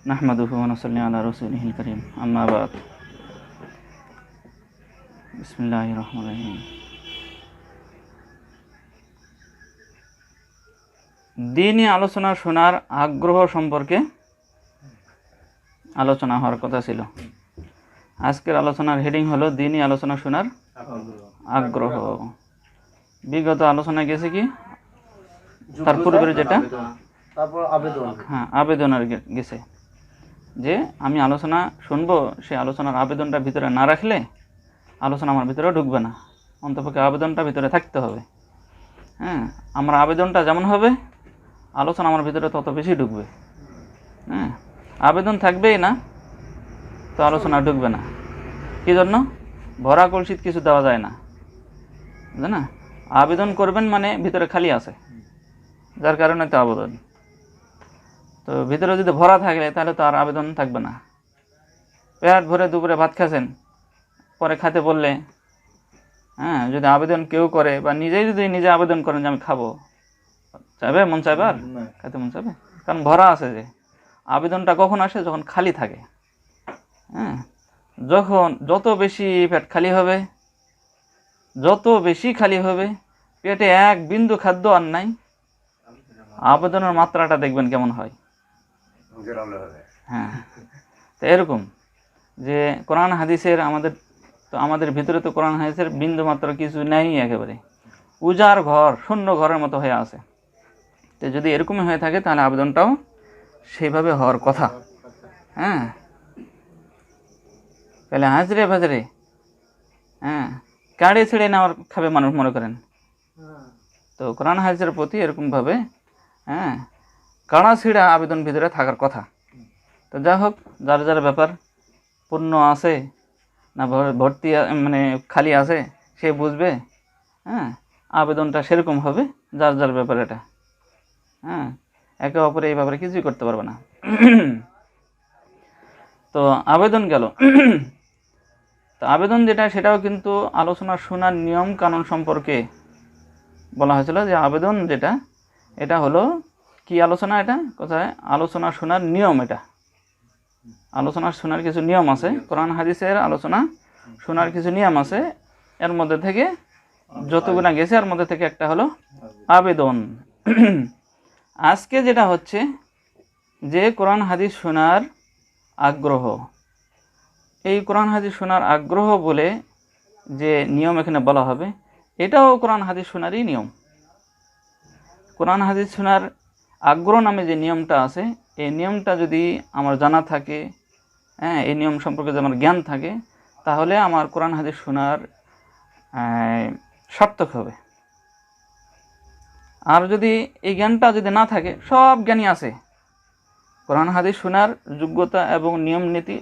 নাহমাদুহু ওয়া নুসাল্লি আলা রাসূলিহিল কারীম, আম্মা বাদ। বিসমিল্লাহির রহমানির রহিম। দ্বীনি আলোচনা শোনার আগ্রহ সম্পর্কে আলোচনা হওয়ার কথা ছিল। আজকের আলোচনার হেডিং হলো দ্বীনি আলোচনা শোনার আগ্রহ। বিগত আলোচনায় গেছে কি তার পূর্বের যেটা আবেদনের গেছে যে আমি আলোচনা শুনবো, সেই আলোচনার আবেদনটা ভিতরে না রাখলে আলোচনা আমার ভিতরে ঢুকবে না। অন্তপক্ষে আবেদনটা ভিতরে থাকতে হবে। হ্যাঁ, আমার আবেদনটা যেমন হবে আলোচনা আমার ভিতরে তত বেশি ঢুকবে। হ্যাঁ, আবেদন থাকবেই না তো আলোচনা ঢুকবে না। কি জন্য? ভরা কলসিত কিছু দেওয়া যায় না, বুঝলেন না? আবেদন করবেন মানে ভিতরে খালি আছে, যার কারণে তো আবেদন। তো ভিতরে যদি ভরা থাকে তাহলে তো আর আবেদন থাকবে না। পেট ভরে দুপুরে ভাত খাচ্ছেন, পরে খাতে বললে, হ্যাঁ, যদি আবেদন কেউ করে বা নিজেই যদি নিজে আবেদন করেন যে আমি খাবো, চাইবে? মন চাইবে? আর খাইতে মন চাইবে? কারণ ভরা আছে। যে আবেদনটা কখন আসে? যখন খালি থাকে। হ্যাঁ, যখন যত বেশি পেট খালি হবে, যত বেশি খালি হবে, পেটে এক বিন্দু খাদ্য আর নাই, আবেদনের মাত্রাটা দেখবেন কেমন হয়। হ্যাঁ, তো এরকম যে কোরআন হাদিসের আমাদের ভিতরে তো কোরআন হাদিসের বিন্দু মাত্র কিছু নেই, একেবারে উজাড় ঘর, শূন্য ঘরের মতো হয়ে আছে। তো যদি এরকমই হয়ে থাকে তাহলে আবেদনটাও সেইভাবে হওয়ার কথা। হ্যাঁ, তাহলে হাজরে ভাজরে হ্যাঁ কাড়ে ছেড়ে নেওয়ার খাবে মানুষ মনে করেন। তো কোরআন হাদিসের প্রতি এরকমভাবে হ্যাঁ কাড়া ছিঁড়া আবেদন ভিতরে থাকার কথা। তো যা হোক, যার যার ব্যাপার, পূর্ণ আছে না ভর্তি মানে খালি আছে সে বুঝবে। হ্যাঁ, আবেদনটা সেরকম হবে, যার যার ব্যাপার এটা। হ্যাঁ, একে অপরে এই ব্যাপারে কিছুই করতে পারবে না। তো আবেদন গেল। তো আবেদন যেটা, সেটাও কিন্তু আলোচনা শোনার নিয়ম কানুন সম্পর্কে বলা হয়েছিল। যে আবেদন যেটা, এটা হলো কি আলোচনা? এটা কোথায়? আলোচনা শোনার নিয়ম। এটা আলোচনা শোনার কিছু নিয়ম আছে, কোরআন হাদিসের আলোচনা শোনার কিছু নিয়ম আছে। এর মধ্যে থেকে যতগুলো গেছে এর মধ্যে থেকে একটা হলো আবেদন। আজকে যেটা হচ্ছে যে কোরআন হাদিস শোনার আগ্রহ, এই কোরআন হাদিস শোনার আগ্রহ বলে যে নিয়ম এখানে বলা হবে, এটাও কোরআন হাদিস শোনারই নিয়ম। কোরআন হাদিস শোনার আগ্রহ নামে যে নিয়মটা আছে, এই নিয়মটা যদি আমার জানা থাকে, হ্যাঁ, এই নিয়ম সম্পর্কে যদি আমার জ্ঞান থাকে, তাহলে আমার কোরআন হাদিস শোনার সার্থক হবে। আর যদি এই জ্ঞানটা যদি না থাকে, সব জ্ঞানই আছে, কোরআন হাদিস শোনার যোগ্যতা এবং নিয়ম নীতি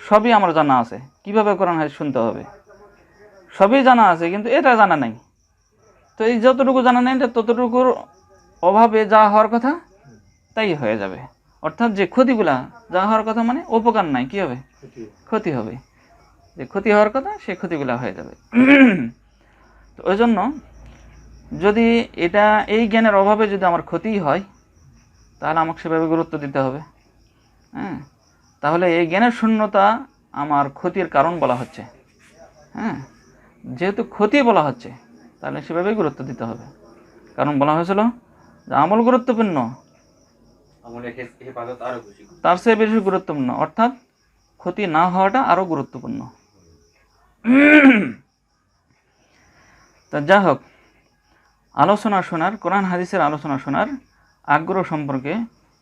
সবই আমার জানা আছে, কিভাবে কোরআন হাদিস শুনতে হবে সবই জানা আছে, কিন্তু এটা জানা নাই। তো এই যতটুকু জানা নেই, ততটুকুর অভাবে যা হওয়ার কথা তাই হয়ে যাবে। অর্থাৎ যে ক্ষতিগুলা যা হওয়ার কথা, মানে উপকার নাই, কি হবে? ক্ষতি হবে। যে ক্ষতি হওয়ার কথা সেই ক্ষতিগুলা হয়ে যাবে। তো ওই জন্য যদি এটা এই জ্ঞানের অভাবে যদি আমার ক্ষতি হয়, তাহলে আমাকে সেভাবে গুরুত্ব দিতে হবে। হ্যাঁ, তাহলে এই জ্ঞানের শূন্যতা আমার ক্ষতির কারণ বলা হচ্ছে। হ্যাঁ, যেহেতু ক্ষতি বলা হচ্ছে, তাহলে সেভাবেই গুরুত্ব দিতে হবে। কারণ বলা হয়েছিল যে আমল গুরুত্বপূর্ণ, তার চেয়ে বেশি গুরুত্বপূর্ণ, অর্থাৎ ক্ষতি না হওয়াটা আরও গুরুত্বপূর্ণ। তা যা হোক, আলোচনা শোনার, কোরআন হাদিসের আলোচনা শোনার আগ্রহ সম্পর্কে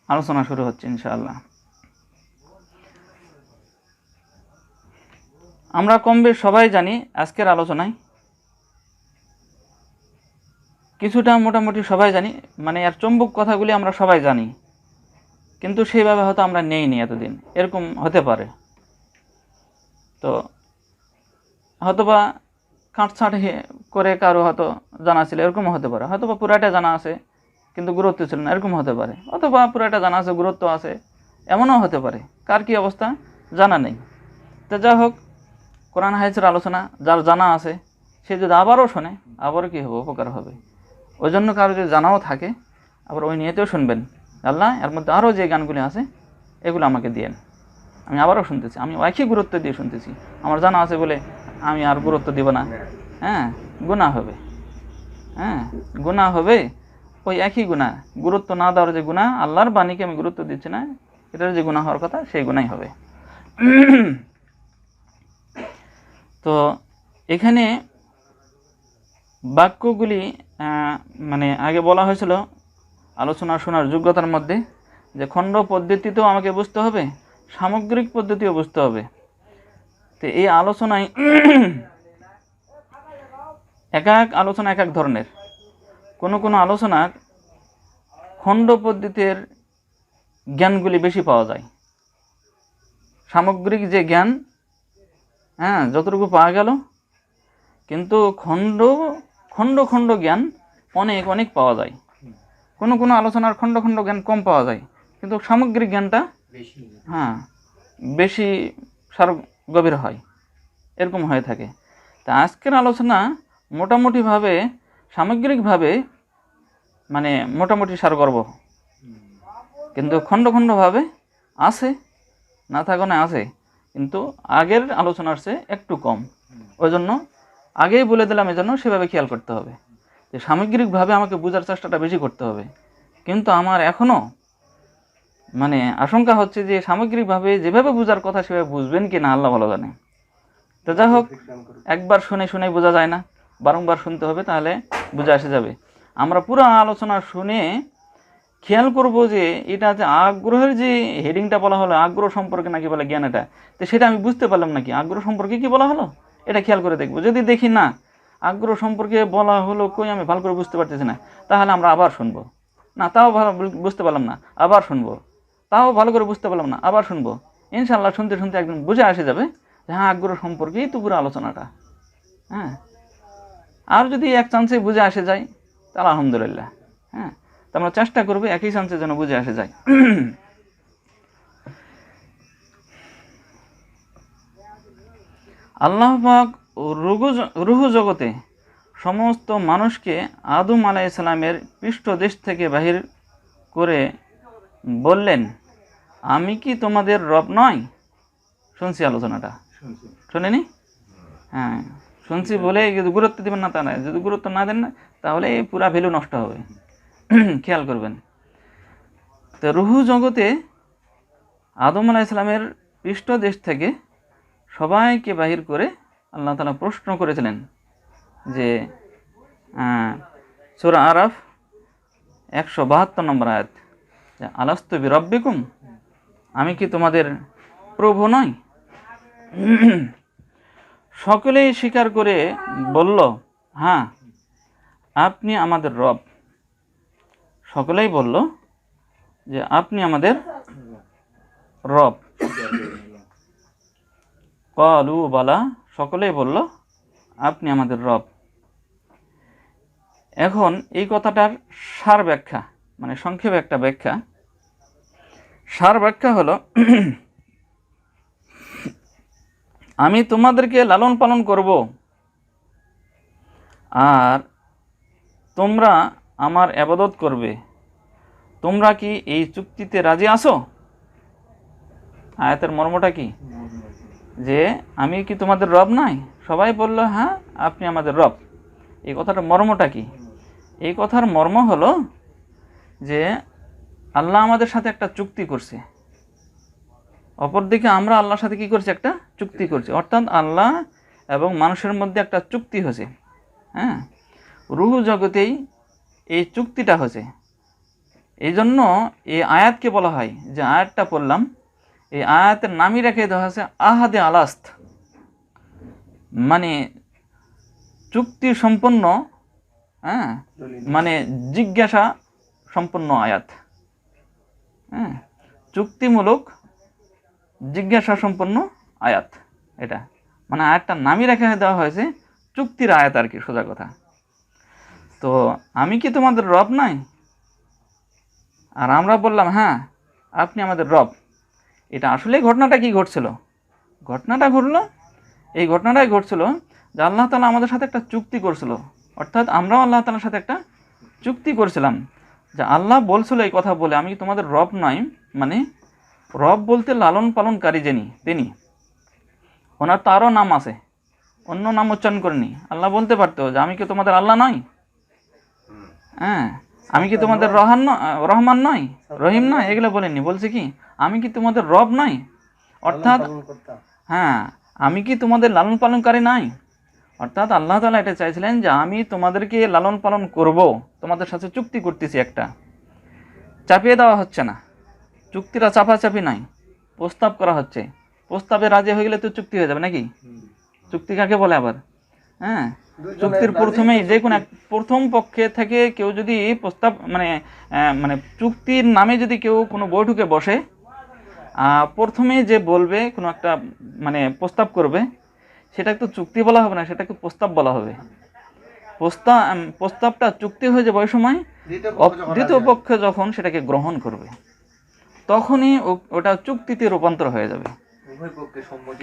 আলোচনা শুরু হচ্ছে ইনশাআল্লাহ। আমরা কম বেশ সবাই জানি, আজকের আলোচনায় কিছুটা মোটামুটি সবাই জানি, মানে এর চুম্বক কথাগুলি আমরা সবাই জানি, কিন্তু সেইভাবে হয়তো আমরা নেইনি এতদিন। এরকম হতে পারে। তো হয়তোবা কাটছাঁট করে কারো হয়তো জানা ছিল, এরকমও হতে পারে। হয়তোবা পুরাটা জানা আছে কিন্তু গুরুত্ব ছিল না, এরকম হতে পারে। অথবা পুরাটা জানা আছে, গুরুত্ব আছে, এমনও হতে পারে। কার কি অবস্থা জানা নেই। তো যা হোক, কোরআন হাদিসের আলোচনা যার জানা আছে সে যদি আবারও শোনে, আবারও কী হবে? উপকার হবে। ওই জন্য কারো যদি জানাও থাকে, আবার ওই নিয়েতেও শুনবেন। আল্লাহ এর মধ্যে আরও যে গানগুলি আছে এগুলো আমাকে দিয়েন। আমি আবারও শুনতেছি, আমি একই গুরুত্ব দিয়ে শুনতেছি। আমার জানা আছে বলে আমি আর গুরুত্ব দিব না? হ্যাঁ, গুনাহ হবে। হ্যাঁ, গুনাহ হবে, ওই একই গুনাহ। গুরুত্ব না দেওয়ার যে গুনাহ, আল্লাহর বাণীকে আমি গুরুত্ব দিচ্ছি না, এটার যে গুনাহ হওয়ার কথা সেই গুনাহই হবে। তো এখানে বাক্যগুলি মানে আগে বলা হয়েছিল আলোচনা শোনার যোগ্যতার মধ্যে যে খণ্ড পদ্ধতিতেও আমাকে বুঝতে হবে, সামগ্রিক পদ্ধতিও বুঝতে হবে। তো এই আলোচনায় এক এক আলোচনা এক এক ধরনের। কোনো কোনো আলোচনার খণ্ড পদ্ধতির জ্ঞানগুলি বেশি পাওয়া যায়, সামগ্রিক যে জ্ঞান হ্যাঁ যতটুকু পাওয়া গেল, কিন্তু খণ্ড খণ্ড খণ্ড জ্ঞান অনেক অনেক পাওয়া যায়। কোনো কোনো আলোচনার খণ্ড খণ্ড জ্ঞান কম পাওয়া যায়, কিন্তু সামগ্রিক জ্ঞানটা হ্যাঁ বেশি গভীর হয়, এরকম হয়ে থাকে। তা আজকের আলোচনা মোটামুটিভাবে সামগ্রিকভাবে মানে মোটামুটি সারগর্ভ, কিন্তু খণ্ড খণ্ডভাবে আছে, না থাকো না আছে, কিন্তু আগের আলোচনার চেয়ে একটু কম। ওই জন্য আগেই বলে দিলাম, এই জন্য সেভাবে খেয়াল করতে হবে যে সামগ্রিকভাবে আমাকে বোঝার চেষ্টাটা বেশি করতে হবে। কিন্তু আমার এখনও মানে আশঙ্কা হচ্ছে যে সামগ্রিকভাবে যেভাবে বোঝার কথা সেভাবে বুঝবেন কি না আল্লাহ ভালো জানে। তো যাই হোক, একবার শুনে শুনে বোঝা যায় না, বারংবার শুনতে হবে, তাহলে বুঝে আসে যাবে। আমরা পুরো আলোচনা শুনে খেয়াল করব যে এটা যে আগ্রহের যে হেডিংটা বলা হলো, আগ্রহ সম্পর্কে নাকি বলে জ্ঞান, এটা তো সেটা আমি বুঝতে পারলাম নাকি, আগ্রহ সম্পর্কে কি বলা হলো এটা খেয়াল করে দেখবো। যদি দেখি না আগ্রহ সম্পর্কে বলা হলো কই আমি ভালো করে বুঝতে পারতেছি না, তাহলে আমরা আবার শুনবো। না তাও ভালো বুঝতে পারলাম না, আবার শুনবো। তাও ভালো করে বুঝতে পারলাম না, আবার শুনবো। ইনশাআল্লাহ শুনতে শুনতে একদম বুঝে আসে যাবে যে হ্যাঁ আগ্রহ সম্পর্কেই তো পুরো আলোচনাটা। হ্যাঁ, আর যদি এক চান্সে বুঝে আসে যায় তাহলে আলহামদুলিল্লাহ। হ্যাঁ, তো আমরা চেষ্টা করবো একই চান্সে যেন বুঝে আসে যায়। আল্লাহ পাক রুহ জগতে সমস্ত মানুষকে আদম আলাইহিস সালামের পৃষ্ঠদেশ থেকে বাহির করে বললেন, আমি কি তোমাদের রব নয়? শুনছি আলোচনাটা, শোনেনি? হ্যাঁ শুনছি বলে গুরুত্ব দেবেন না তা নয়, যদি গুরুত্ব না দেন না তাহলে এই পুরা ভ্যালু নষ্ট হবে। খেয়াল করবেন। তো রুহ জগতে আদম আলাইহিস সালামের পৃষ্ঠদেশ থেকে সবাইকে বাহির করে আল্লাহ তাআলা প্রশ্ন করেছিলেন যে সূরা আরাফ 172 নম্বর আয়াত, আলাস্তু বিরাব্বিকুম, আমি কি তোমাদের প্রভু নই? সকলেই স্বীকার করে বলল, হ্যাঁ আপনি আমাদের রব। সকলেই বলল যে আপনি আমাদের রব। ক্বালু বালা, সকলেই বলল আপনি আমাদের রব। এখন এই কথাটার সার ব্যাখ্যা, মানে সংক্ষেপে একটা ব্যাখ্যা, সার ব্যাখ্যা হলো আমি তোমাদেরকে লালন পালন করব, আর তোমরা আমার ইবাদত করবে। তোমরা কি এই চুক্তিতে রাজি আছো? আয়াতের মর্মটা কি? যে আমি কি তোমাদের রব নাই? সবাই বলল হ্যাঁ আপনি আমাদের রব। এই কথাটার মর্মটা কি? এই কথার মর্ম হলো যে আল্লাহ আমাদের সাথে একটা চুক্তি করছে, অপরদিকে আমরা আল্লাহর সাথে কি করছি? একটা চুক্তি করছি। অর্থাৎ আল্লাহ এবং মানুষের মধ্যে একটা চুক্তি হয়েছে। হ্যাঁ, রূহ জগতেই এই চুক্তিটা হয়েছে। এই জন্য এই আয়াতকে বলা হয়, যে আয়াতটা পড়লাম, এই আয়াতের নামই রেখে দেওয়া হয়েছে আহাদে আলাস্ত, মানে চুক্তি সম্পন্ন, হ্যাঁ মানে জিজ্ঞাসা সম্পন্ন আয়াত। হ্যাঁ, চুক্তিমূলক জিজ্ঞাসা সম্পন্ন আয়াত, এটা মানে আয়াতটার নামই রেখে দেওয়া হয়েছে চুক্তির আয়াত আর কি, সোজা কথা। তো আমি কি তোমাদের রব নাই? আর আমরা বললাম হ্যাঁ আপনি আমাদের রব। এটা আসলে ঘটনাটা কি ঘটছিল? ঘটনাটা ঘটলো, এই ঘটনাটাই ঘটছিল যে আল্লাহ তাআলা আমাদের সাথে একটা চুক্তি করছিল। অর্থাৎ আমরাও আল্লাহ তাআলার সাথে একটা চুক্তি করছিলাম, যে আল্লাহ বলছিল এই কথা বলে, আমি কি তোমাদের রব নয়, মানে রব বলতে লালন পালনকারী যিনি, তিনি, ওনার তো আরও নাম আছে, অন্য নাম উচ্চারণ করেনি। আল্লাহ বলতে পারতো যে আমি কি তোমাদের আল্লাহ নয়? হ্যাঁ, আমি কি তোমাদের রহমান নয়, রহিম নয়? এগুলো বলেনি। বলছে কি আমি কি তোমাদের রব নয়, অর্থাৎ হ্যাঁ আমি কি তোমাদের লালন পালনকারী নাই। অর্থাৎ আল্লাহ তাআলা এটা চাইছিলেন যে আমি তোমাদেরকে লালন পালন করব, তোমাদের সাথে চুক্তি করতেছি, একটা চাপিয়ে দেওয়া হচ্ছে না, চুক্তিটা চাপাচাপি নাই, প্রস্তাব করা হচ্ছে। প্রস্তাবে রাজি হয়ে গেলে তো চুক্তি হয়ে যাবে নাকি? চুক্তি কাকে বলে আবার? হ্যাঁ, চুক্তির প্রথমেই যে কোনো প্রথম পক্ষে থেকে কেউ যদি প্রস্তাব মানে চুক্তির নামে যদি কেউ কোনো বৈঠকে বসে, প্রথমে যে বলবে কোনো একটা প্রস্তাব করবে, সেটা তো চুক্তি বলা হবে না, সেটাকে প্রস্তাব বলা হবে। প্রস্তাবটা চুক্তি হয়ে যাবে ওই সময় দ্বিতীয় পক্ষ যখন সেটাকে গ্রহণ করবে, তখনই ওটা চুক্তিতে রূপান্তর হয়ে যাবে।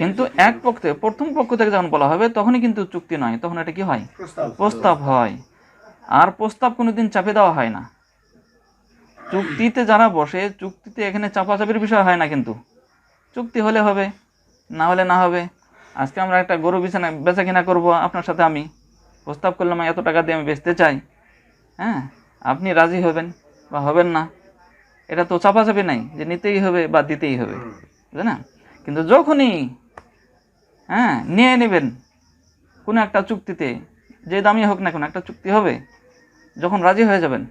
কিন্তু এক পক্ষে প্রথম পক্ষ থেকে যখন বলা হবে তখনই কিন্তু চুক্তি নয়, তখন এটা কি হয়? প্রস্তাব হয়। আর প্রস্তাব কোনোদিন চাপে দেওয়া হয় না। চুক্তিতে যারা বসে, চুক্তিতে এখানে চাপাচাপির বিষয় হয় না, কিন্তু চুক্তি হলে হবে, না হলে না হবে। আজকে আমরা একটা গরু বেচা কিনা করবো, আপনার সাথে আমি প্রস্তাব করলাম এত টাকা দিয়ে আমি বেচতে চাই, হ্যাঁ, আপনি রাজি হবেন বা হবেন না, এটা তো চাপাচাপি নাই যে নিতেই হবে বা দিতেই হবে, বুঝলেন না? কিন্তু যখনই নিয়ে নেবেন কোনো একটা চুক্তিতে, যে দামই হোক না কোনো একটা চুক্তি হবে, যখন রাজি হয়ে যাবেন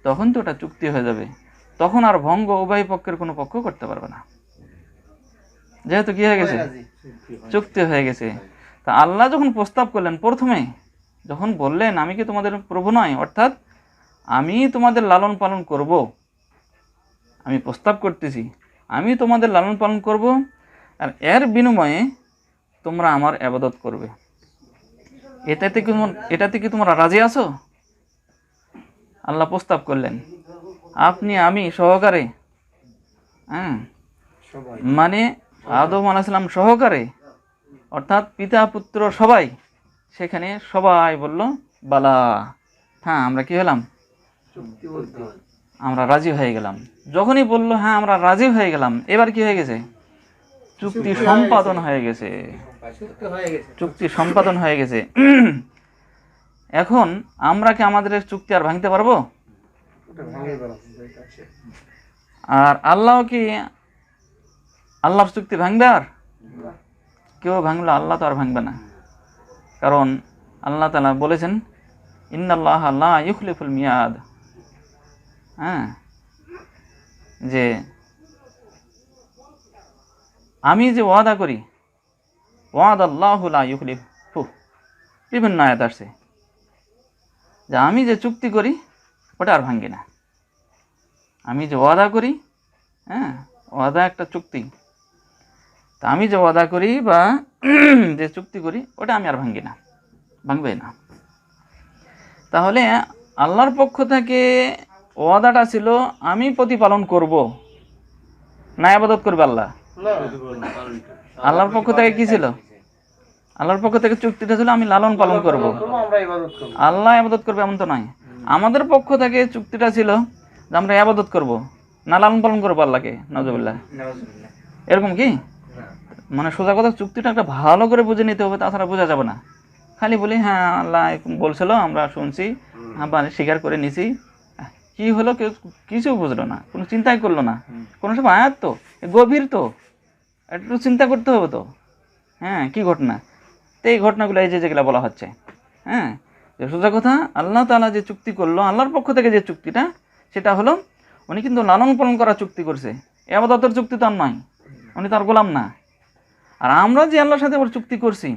তখন তো ওটা চুক্তি হয়ে যাবে, তখন আর ভঙ্গ উভয় পক্ষের কোনো পক্ষ করতে পারবে না, যেহেতু কি হয়ে গেছে? চুক্তি হয়ে গেছে। তা আল্লাহ যখন প্রস্তাব করলেন, প্রথমে যখন বললেন আমি কি তোমাদের প্রভু নয়, অর্থাৎ আমি তোমাদের লালন পালন করব, আমি প্রস্তাব করতেছি আমি তোমাদের লালন পালন করব, আর এর বিনিময়ে তোমরা আমার ইবাদত করবে। এটাতে কি তোমরা রাজি আছো? আল্লাহ প্রস্তাব করলেন, আপনি আমি সহকারে, আদম আলাইহিস সালাম সহকারে, অর্থাৎ পিতা পুত্র সবাই, সেখানে সবাই বলল বালা, হ্যাঁ আমরা কি হলাম? আমরা রাজি হয়ে গেলাম। যখনই বললো হ্যাঁ আমরা রাজি হয়ে গেলাম, এবার কি হয়ে গেছে? চুক্তি সম্পাদন হয়ে গেছে, চুক্তি সম্পাদন হয়ে গেছে। এখন আমরা কি আমাদের চুক্তি আর ভাঙতে পারবো? আর আল্লাহ কি আল্লাহর চুক্তি ভাঙবে? আর কেউ ভাঙলে আল্লাহ তো আর ভাঙবে না, কারণ আল্লাহ তাআলা বলেছেন ইন্নাল্লাহা লা ইউখলিফুল মিয়াদ, যে আমি যে ওয়াদা করি, ওয়াদাল্লাহু লা ইউখলিফু, বিভিন্ন আয়াত আসছে যে আমি যে চুক্তি করি ওটা আর ভাঙি না। আমি যে ওয়াদা করি, ওয়াদা একটা চুক্তি, তা আমি যে ওয়াদা করি বা যে চুক্তি করি ওটা আমি আর ভাঙি না, ভাঙবে না। তাহলে আল্লাহর পক্ষ থেকে ওয়াদাটা ছিল আমি প্রতিপালন করব, না ইবাদত করবে আল্লাহ? আল্লাহর পক্ষ থেকে কি ছিল? আল্লাহর পক্ষ থেকে চুক্তিটা ছিল আমি লালন পালন করব, আল্লাহ ইবাদত করবে এমন তো নয়। আমাদের পক্ষ থেকে চুক্তিটা ছিল যে আমরা ইবাদত করব, না লালন পালন করবো আল্লাহকে। নাউজুবিল্লাহ, এরকম কি? সোজা কথা, চুক্তিটা একটা ভালো করে বুঝে নিতে হবে, তাছাড়া বোঝা যাবে না। খালি বলি হ্যাঁ আল্লাহ বলছিল, আমরা শুনছি, স্বীকার করে নিছি, কি হলো কেউ কিছু বুঝলো না, কোনো চিন্তাই করলো না। কোনো সময় আয়াত তো গভীর, তো একটু চিন্তা করতে হবে তো, কি ঘটনা, তো এই ঘটনাগুলো এই যেগুলো বলা হচ্ছে, সোজা কথা, আল্লাহ তাআলা যে চুক্তি করলো, আল্লাহর পক্ষ থেকে যে চুক্তিটা, সেটা হলো উনি কিন্তু লালন পালন করা চুক্তি করছে, ইবাদতের চুক্তি তো আর নয়, উনি তার গোলাম না। আর আমরা যে আল্লাহর সাথে আবার চুক্তি করছি,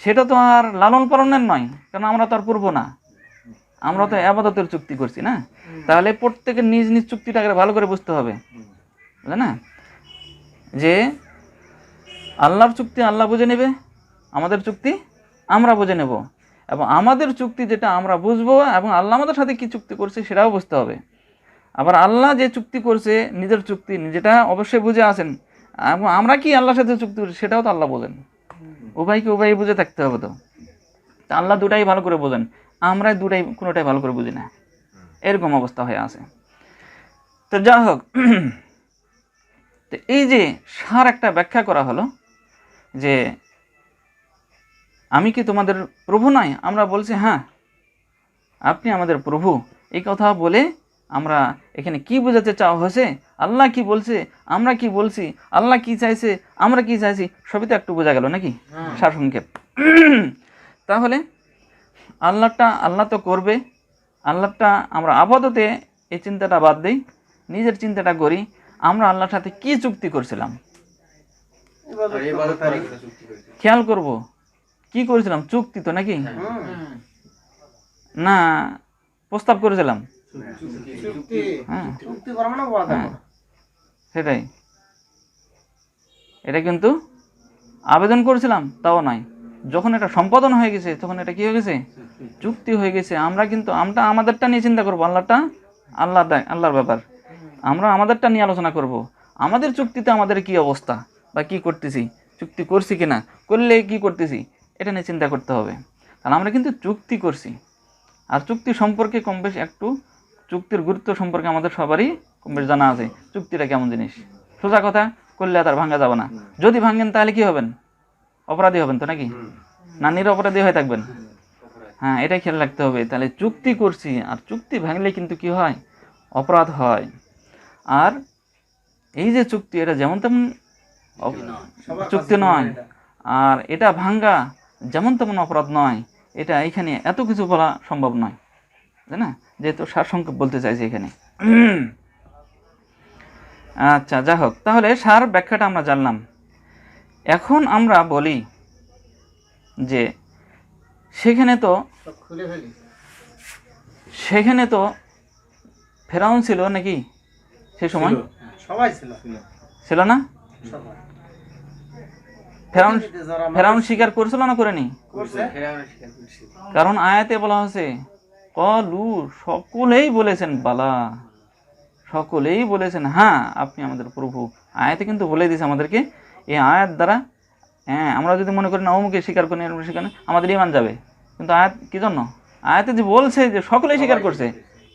সেটা তো আর লালন পালনের নয়, কারণ আমরা তো আর করবো না, আমরা তো ইবাদতের চুক্তি করছি না। তাহলে প্রত্যেকের নিজ নিজ চুক্তিটাকে ভালো করে বুঝতে হবে, বুঝলে না? যে আল্লাহর চুক্তি আল্লাহ বুঝে নেবে, আমাদের চুক্তি আমরা বুঝে নেব, এবং আমাদের চুক্তি যেটা আমরা বুঝবো, এবং আল্লাহ আমাদের সাথে কি চুক্তি করছে সেটাও বুঝতে হবে। আবার আল্লাহ যে চুক্তি করছে নিজের চুক্তি, যেটা অবশ্যই বুঝে আছেন, এবং আমরা কি আল্লাহর সাথে চুক্তি করছি সেটাও তো আল্লাহ বোঝেন। উভয়কে উভয় বুঝে থাকতে হবে। তো আল্লাহ দুটাই ভালো করে বোঝেন, আমরা কোনোটাই ভালো করে বুঝি না, এরকম অবস্থা হয়ে আছে। তো যা হোক, তো এই যে সার একটা ব্যাখ্যা করা হলো যে আমি কি তোমাদের প্রভু নয়? আমরা বলছি হ্যাঁ আপনি আমাদের প্রভু। এই কথা বলে আমরা এখানে কি বোঝাতে চাওয়া হয়েছে, আল্লাহ কি বলছে, আমরা কি বলছি, আল্লাহ কি চাইছে, আমরা কি চাইছি, সবই তো একটু বোঝা গেল নাকি সারসংক্ষেপ। তাহলে আল্লাহ তো করবে, আল্লাহটা আমরা আপাততে এই চিন্তাটা বাদ দিই, নিজের চিন্তাটা করি। আমরা আল্লাহর সাথে কি চুক্তি করছিলাম খেয়াল করব, কি করেছিলাম? চুক্তি তো নাকি, না প্রস্তাব করেছিলাম? হ্যাঁ সেটাই, এটা কিন্তু আবেদন করেছিলাম তাও নয়। যখন এটা সম্পাদন হয়ে গেছে তখন এটা কি হয়ে গেছে? চুক্তি হয়ে গেছে। আমরা কিন্তু আমরা আমাদেরটা নিয়ে চিন্তা করবো, আল্লাহর ব্যাপার আমরা আমাদেরটা নিয়ে আলোচনা করব। আমাদের চুক্তিতে আমাদের কি অবস্থা বা কি করতেছি, চুক্তি করছি কিনা, করলে কি করতেছি, এটা নিয়ে চিন্তা করতে হবে। কারণ আমরা কিন্তু চুক্তি করছি, আর চুক্তি সম্পর্কে কম বেশ একটু চুক্তির গুরুত্ব সম্পর্কে আমাদের সবারই কম বেশ জানা আছে। চুক্তিটা কেমন জিনিস, সোজা কথা, করলে তার ভাঙা যাবে না। যদি ভাঙেন তাহলে কি হবেন? অপরাধী হবেন তো নাকি, না নিরপরাধী হয়ে থাকবেন? হ্যাঁ, এটাই খেয়াল রাখতে হবে। তাহলে চুক্তি করছি, আর চুক্তি ভাঙলে কিন্তু কি হয়? অপরাধ হয়। আর এই যে চুক্তি, এটা যেমন তেমন চুক্তি নয়, আর এটা ভাঙ্গা যেমন তেমন অপরাধ নয়। এটা এখানে এত কিছু বলা সম্ভব নয়, তাই না? যেহেতু সারসংক্ষেপ বলতে চাইছি এখানে। আচ্ছা, যা হোক, তাহলে সার ব্যাখ্যাটা আমরা জানলাম। এখন আমরা বলি যে সেখানে তো ফেরাউন ছিল নাকি সে সময়? সবাই ছিল না? ফেরাউন স্বীকার করেছিল না করেনি? কারণ আয়াতে বলা হয়েছে কলু, সকলেই বলেছেন বালা, সকলেই বলেছেন হ্যাঁ আপনি আমাদের প্রভু। আয়াতে কিন্তু বলে দিয়েছে আমাদেরকে, এই আয়াত দ্বারা হ্যাঁ আমরা যদি মনে করি না অমুকে স্বীকার করি সেখানে আমাদের ইমান যাবে, কিন্তু আয়াত কি জন্য? আয়াতে যে বলছে যে সকলেই স্বীকার করছে।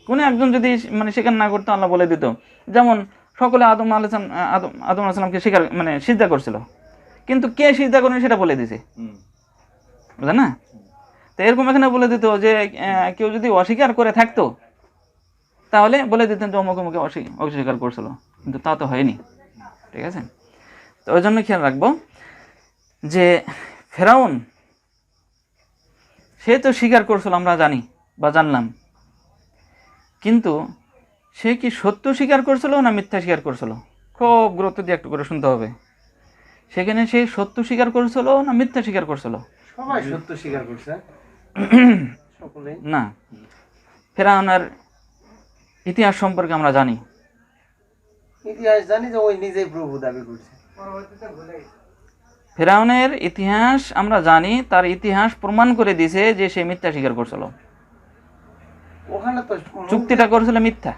কোনো একজন যদি স্বীকার না করতো, আল্লাহ বলে দিত, যেমন সকলে আদম আলাইহিসসালামকে সিজদা করছিল, কিন্তু কে সিজদা করেনি সেটা বলে দিছে, বুঝলেন না? তো এরকম এখানে বলে দিত যে কেউ যদি অস্বীকার করে থাকতো তাহলে বলে দিতেন যে অমুক অমুকে অস্বীকার করছিল, কিন্তু তা তো হয়নি। ঠিক আছে, তো ওই জন্য খেয়াল রাখবো যে ফেরাউন সে তো স্বীকার করছিল, আমরা জানি বা জানলাম, কিন্তু সে কি সত্য স্বীকার করছিল না মিথ্যা স্বীকার করছিল? খুব গুরুত্ব দিয়ে একটু করে শুনতে হবে। সেখানে সে সত্য স্বীকার করছিল না মিথ্যা স্বীকার করছিল? সবাই সত্য স্বীকার করছে না। ফেরাউনের ইতিহাস সম্পর্কে আমরা জানি, যে ওই নিজেই প্রভু দাবি করছে। ফেরাউনের ইতিহাস আমরা জানি, তার ইতিহাস প্রমাণ করে দিয়েছে যে সে মিথ্যা স্বীকার করছিল। ওখানে তো চুক্তিটা করেছিল মিথ্যা,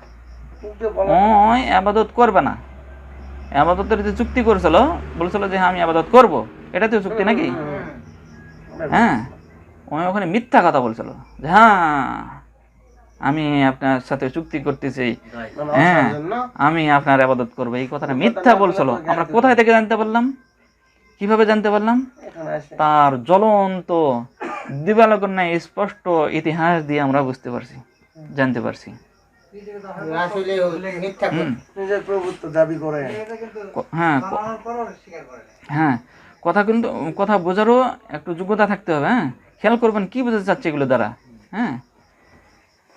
ওই আবাদত করবে না। আবাদতের যে চুক্তি করেছিল, বলছিল যে হ্যাঁ আমি আবাদত করব, এটা তো চুক্তি নাকি? হ্যাঁ, ওই ওখানে মিথ্যা কথা বলছিল যে হ্যাঁ আমি আপনার সাথে চুক্তি করতেছি, হ্যাঁ আমি আপনার আবাদত করবো, এই কথাটা মিথ্যা বলছিল। আমরা কোথায় থেকে জানতে পারলাম, কিভাবে জানতে পারলাম? তার জ্বলন্ত দিবালোকের ন্যায় স্পষ্ট ইতিহাস দিয়ে আমরা বুঝতে পারছি, জানতে পারছি। হ্যাঁ, কথা কিন্তু কথা বোঝারও একটু যোগ্যতা থাকতে হবে। হ্যাঁ, খেয়াল করবেন কি বোঝাতে চাচ্ছে এগুলো দ্বারা। হ্যাঁ,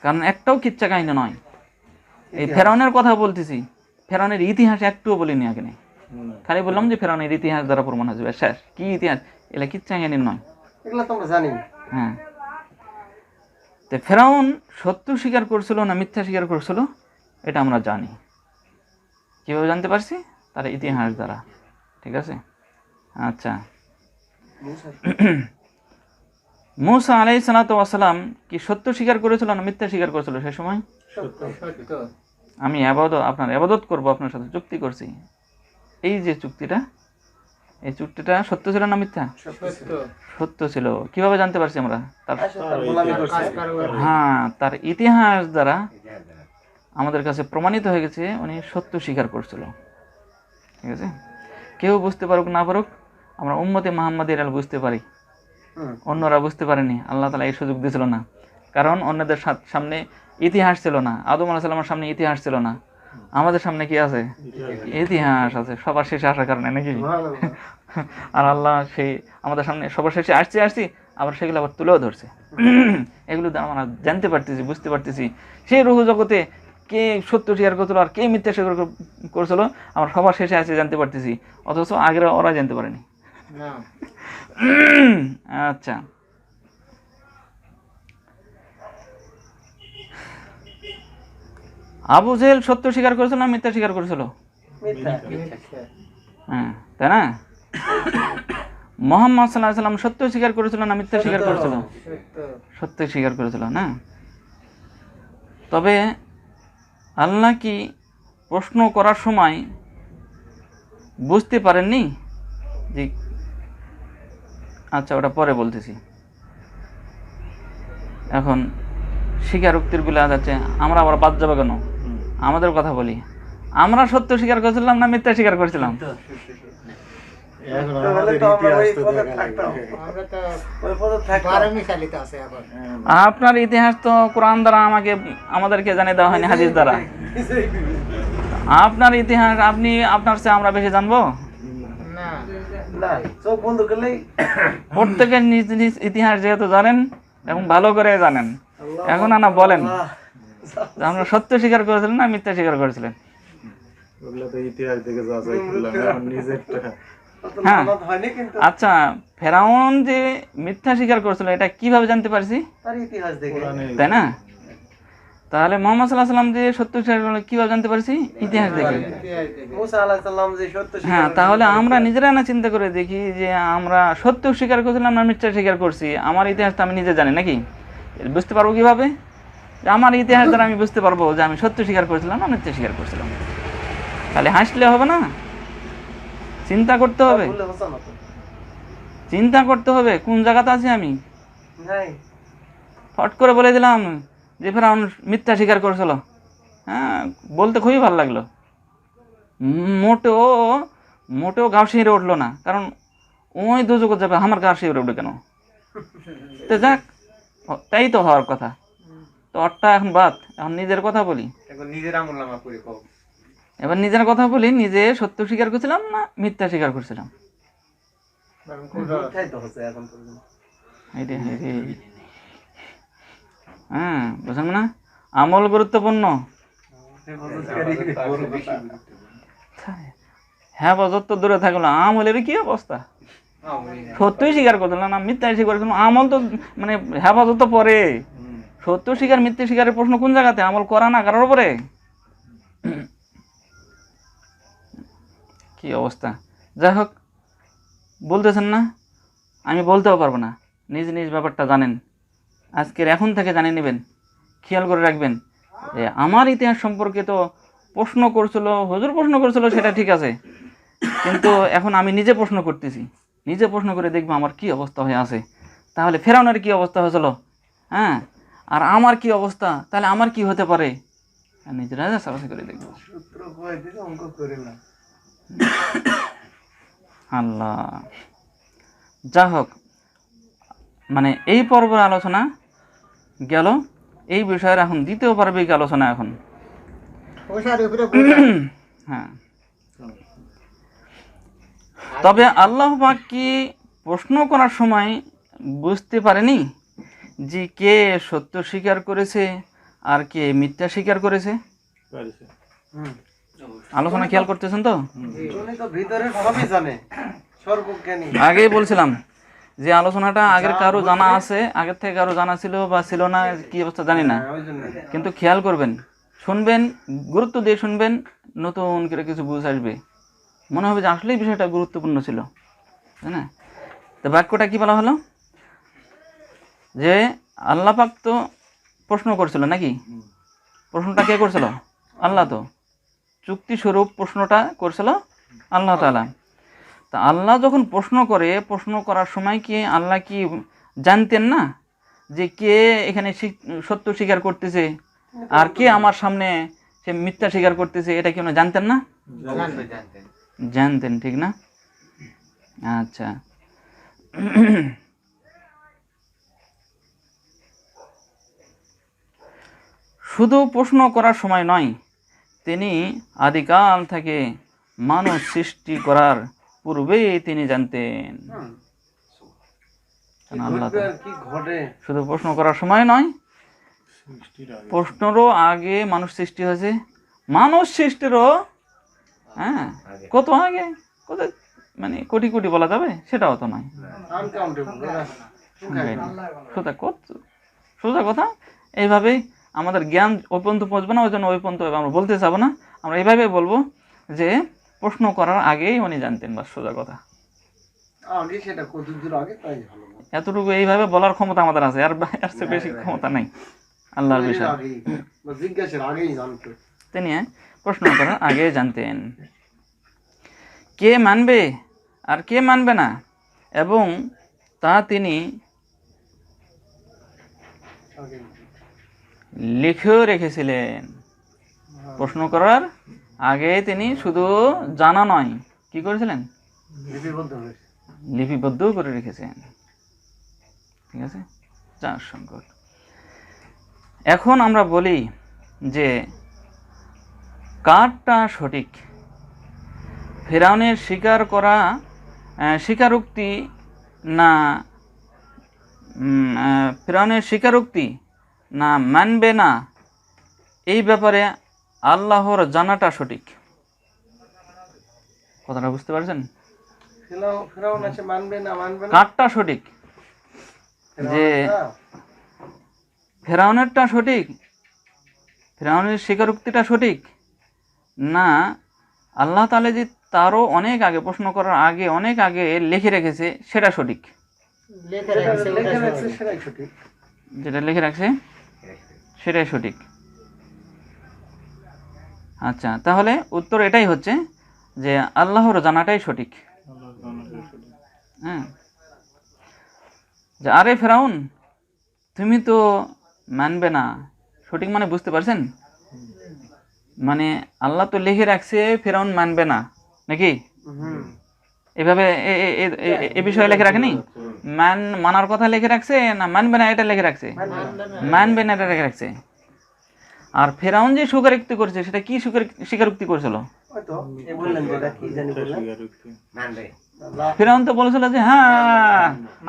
কারণ একটাও কিচ্ছা কাহিনী নয়। এই ফেরাউনের কথা বলতেছি, ফেরাউনের ইতিহাস একটুও বলিনি এখানে, খালি বললাম যে ফেরাউনের ইতিহাস দ্বারা প্রমাণ হয়েছে, শেষ। কি ইতিহাস? এগুলা কিচ্ছা কাহিনী নয়, এগুলো তো আমরা জানি। হ্যাঁ, তো ফেরাউন সত্য স্বীকার করছিল না মিথ্যা স্বীকার করছিল এটা আমরা জানি। কিভাবে জানতে পারছি? তার ইতিহাস দ্বারা। ঠিক আছে, আচ্ছা। মূসা আলাইহিস সালাতু ওয়াস সালাম কি সত্য স্বীকার করেছিল না মিথ্যা স্বীকার করেছিল সে সময়? আমি আপনার ইবাদত করব, আপনার সাথে চুক্তি করছি। এই যে চুক্তিটা, এই চুক্তিটা সত্য ছিল না মিথ্যা? সত্য ছিল। কিভাবে জানতে পারছি আমরা? হ্যাঁ, তার ইতিহাস দ্বারা আমাদের কাছে প্রমাণিত হয়ে গেছে উনি সত্য স্বীকার করছিল। ঠিক আছে, কেউ বুঝতে পারুক না পারুক আমরা উম্মতে মুহাম্মাদিরা বুঝতে পারি, অন্যরা বুঝতে পারেনি। আল্লাহ তাআলা এই সুযোগ দিয়েছিল না, কারণ অন্যদের সামনে ইতিহাস ছিল না, আদম আলাইহিস সালামের সামনে ইতিহাস ছিল না, আমাদের সামনে কি আছে? ইতিহাস আছে, সবার শেষে আসার কারণে নাকি। আর আল্লাহ সেই আমাদের সামনে সবার শেষে আসছি আবার সেগুলো আবার তুলেও ধরছে। এগুলো দ্বারা আমরা জানতে পারতেছি, বুঝতে পারতেছি সেই রুহ জগতে কে সত্য স্বীকার করছিল আর কে মিথ্যা স্বীকার করছিল, আমরা সবার শেষে আসে জানতে পারতেছি, অথচ আগের ওরা জানতে পারেনি। আচ্ছা, আবু জেহেল সত্য স্বীকার করেছিল না মিথ্যা স্বীকার করেছিল? হ্যাঁ, তাই না? মুহাম্মদ সাল্লাল্লাহু আলাইহি সাল্লাম সত্য স্বীকার করেছিল না মিথ্যা স্বীকার করেছিল? সত্য স্বীকার করেছিল না। তবে আল্লাহ কি প্রশ্ন করার সময় বুঝতে পারেননি যে, আচ্ছা ওটা পরে বলতেছি, এখন স্বীকারোক্তির গুলা যাচ্ছে, আমরা আবার বাদ যাবো কেন? আমাদের কথা বলি, আমরা সত্য স্বীকার করেছিলাম না মিথ্যা স্বীকার করেছিলাম? আপনার ইতিহাস তো কোরআন দ্বারা আমাদেরকে জানিয়ে দেওয়া হয়নি, হাদিস দ্বারা। আপনার ইতিহাস আপনার চেয়ে আমরা বেশি জানবো? প্রত্যেকের নিজ নিজ ইতিহাস যেহেতু জানেন এবং ভালো করে জানেন, এখন না বলেন আমরা সত্য স্বীকার করেছিলেন না মিথ্যা স্বীকার করেছিলেন? হ্যাঁ, আচ্ছা, ফেরাউন যে মিথ্যা স্বীকার করেছিল এটা কিভাবে জানতে পারছি? তাই না? তাহলে মুহাম্মদ সাল্লাল্লাহু আলাইহি সাল্লাম যে সত্য স্বীকার করলেন কিভাবে জানতে পারছি? ইতিহাস দেখে। হ্যাঁ, তাহলে আমরা নিজেরা না চিন্তা করে দেখি যে আমরা সত্য স্বীকার করেছিলাম না মিথ্যা স্বীকার করছি? আমার ইতিহাস তো আমি নিজে জানি নাকি? বুঝতে পারবো কিভাবে? আমার ইতিহাস দ্বারা আমি বুঝতে পারবো যে আমি সত্য স্বীকার করেছিলাম না মিথ্যা স্বীকার করছিলাম। তাহলে হাসলে হবে না, চিন্তা করতে হবে, চিন্তা করতে হবে কোন জায়গাতে আছি আমি। ফট করে বলে দিলাম যে ফেরাউন মিথ্যা স্বীকার করেছিল, হ্যাঁ, বলতে খুবই ভালো লাগলো, মোটেও গা শিউরে উঠলো না, কারণ ওই দুজক যাবে, আমার গা শিউরে উঠবে কেন? তো যাক, তাই তো হওয়ার কথা। তো ওরটা এখন বাদ, এখন নিজের কথা বলি। এবার নিজের কথা বলি, নিজে সত্য স্বীকার করছিলাম না মিথ্যা স্বীকার করছিলাম? হ্যাঁ, বুঝলেন না? আমল গুরুত্বপূর্ণ। হ্যাঁ, বজর তো দূরে থাকলো, আমলের কি অবস্থা? সত্যই স্বীকার করছিলাম না মিথ্যা স্বীকার করছিলাম, আমল তো মানে হেফাজত তো পরে। সত্য স্বীকার মিথ্যা স্বীকারের প্রশ্ন কোন জায়গাতে? আমল করা না কারোর উপরে। কি অবস্থা! যাই হোক, বলতেছেন না, আমি বলতেও পারবো না, নিজ নিজ ব্যাপারটা জানেন, আজকের এখন থেকে জানিয়ে নেবেন, খেয়াল করে রাখবেন। আমার ইতিহাস সম্পর্কে তো প্রশ্ন করছিল, হুজুর প্রশ্ন করছিল, সেটা ঠিক আছে, কিন্তু এখন আমি নিজে প্রশ্ন করতেছি, নিজে প্রশ্ন করে দেখবো আমার কি অবস্থা হয়ে আছে। তাহলে ফেরাউনের কি অবস্থা হয়েছিল, হ্যাঁ, আর আমার কি অবস্থা, তাহলে আমার কি হতে পারে, নিজেরা সারাসি করে দেখবো। আল্লাহ, যা হোক, মানে এই পর্বের আলোচনা গেল, এই বিষয়ের এখন দ্বিতীয় পর্বিক আলোচনা এখন। হ্যাঁ, তবে আল্লাহ পাক কি প্রশ্ন করার সময় বুঝতে পারেনি যে কে সত্য স্বীকার করেছে আর কে মিথ্যা স্বীকার করেছে? আলোচনা খেয়াল করতেছেন তো? আগেই বলছিলাম যে আলোচনাটা আগের কারো জানা আছে, আগের থেকে কারো জানা ছিল বা ছিল না, কি অবস্থা জানি না, কিন্তু খেয়াল করবেন, শুনবেন, গুরুত্ব দিয়ে শুনবেন, নতুন করে কিছু বুঝ আসবে, মনে হবে যে আসলেই বিষয়টা গুরুত্বপূর্ণ ছিল, তাই না? তো বাক্যটা কি বলা হলো যে আল্লাহ পাক তো প্রশ্ন করছিল নাকি? প্রশ্নটা কে করছিল? আল্লাহ। তো চুক্তি স্বরূপ প্রশ্নটা করছিল আল্লাহ তাআলা। তা আল্লাহ যখন প্রশ্ন করে, প্রশ্ন করার সময় কি আল্লাহ কি জানতেন না যে কে এখানে সত্য স্বীকার করতেছে আর কে আমার সামনে সে মিথ্যা স্বীকার করতেছে? এটা কি উনি জানতেন না? জানতেন, ঠিক না? আচ্ছা, শুধু প্রশ্ন করার সময় নয়, তিনি আদিকাল থেকে মানুষ সৃষ্টি করার পূর্বেই তিনি জানতেন। কি আল্লাহ ঘটবে আর কি ঘটে শুধু প্রশ্ন করার সময় নয়, প্রশ্নেরও আগে মানুষ সৃষ্টি হয়েছে। মানুষ সৃষ্টিরও কত আগে, কত মানে কোটি কোটি বলা যাবে সেটাও তো নয়। আনকাউন্টেবল সোজা কথা। এইভাবেই আমাদের জ্ঞান ওই পর্যন্ত পৌঁছবে না, ওই জন্য ওই পর্যন্ত আমরা বলতে চাবো না। আমরা এইভাবে বলবো যে প্রশ্ন করার আগেই উনি জানতেন, বাস সোজা কথা। আগে সেটা কত দূর আগে তাই ভালো না। এতটুকু এইভাবে বলার ক্ষমতা আমাদের আছে, আর এর চেয়ে বেশি ক্ষমতা নাই আল্লাহর বিষয়। আগেই বা জিজ্ঞাসার আগেই জানতো। তিনি প্রশ্ন করার আগে জানতেন কে মানবে আর কে মানবে না, এবং তা তিনি আগে লিখেও রেখেছিলেন। প্রশ্ন করার আগে তিনি শুধু জানা নয়, কি করেছিলেন? লিপিবদ্ধ হয়েছে। লিপিবদ্ধ করে রেখেছেন। ঠিক আছে, চার সংকট। এখন আমরা বলি যে কারটা সঠিক, ফেরাউনের স্বীকারোক্তি না ফেরাউনের স্বীকারোক্তি না মানবে না, এই ব্যাপারে আল্লাহর জানাটা সঠিক। কথাটা বুঝতে পারছেন? ফেরাউন আছে মানবে না কারটা সঠিক, যে ফেরাউনেরটা সঠিক, ফেরাউনের স্বীকারোক্তিটা সঠিক না আল্লাহ তাআলা যে তারও অনেক আগে, প্রশ্ন করার আগে অনেক আগে লিখে রেখেছে সেটা সঠিক। সেটাই সঠিক। যেটা লিখে রাখছে সেটাই সঠিক। আচ্ছা, তাহলে উত্তর এটাই হচ্ছে যে আল্লাহর জানাটাই সঠিক। হ্যাঁ, যে আরে ফেরাউন তুমি তো মানবে না, সঠিক মানে বুঝতে পারছেন? মানে আল্লাহ তো লিখে রাখছে ফেরাউন মানবে না, নাকি? এভাবে এ বিষয়ে লিখে রাখেনি? মানার কথা লিখে রাখছে না মানবে না এটা লিখে রাখছে? মানবে না এটা লিখে রাখছে। আর ফেরাউন যে স্বীকারোক্তি করছে সেটা কি স্বীকারোক্তি করেছিল? ফেরাউন তো বলেছিল যে হ্যাঁ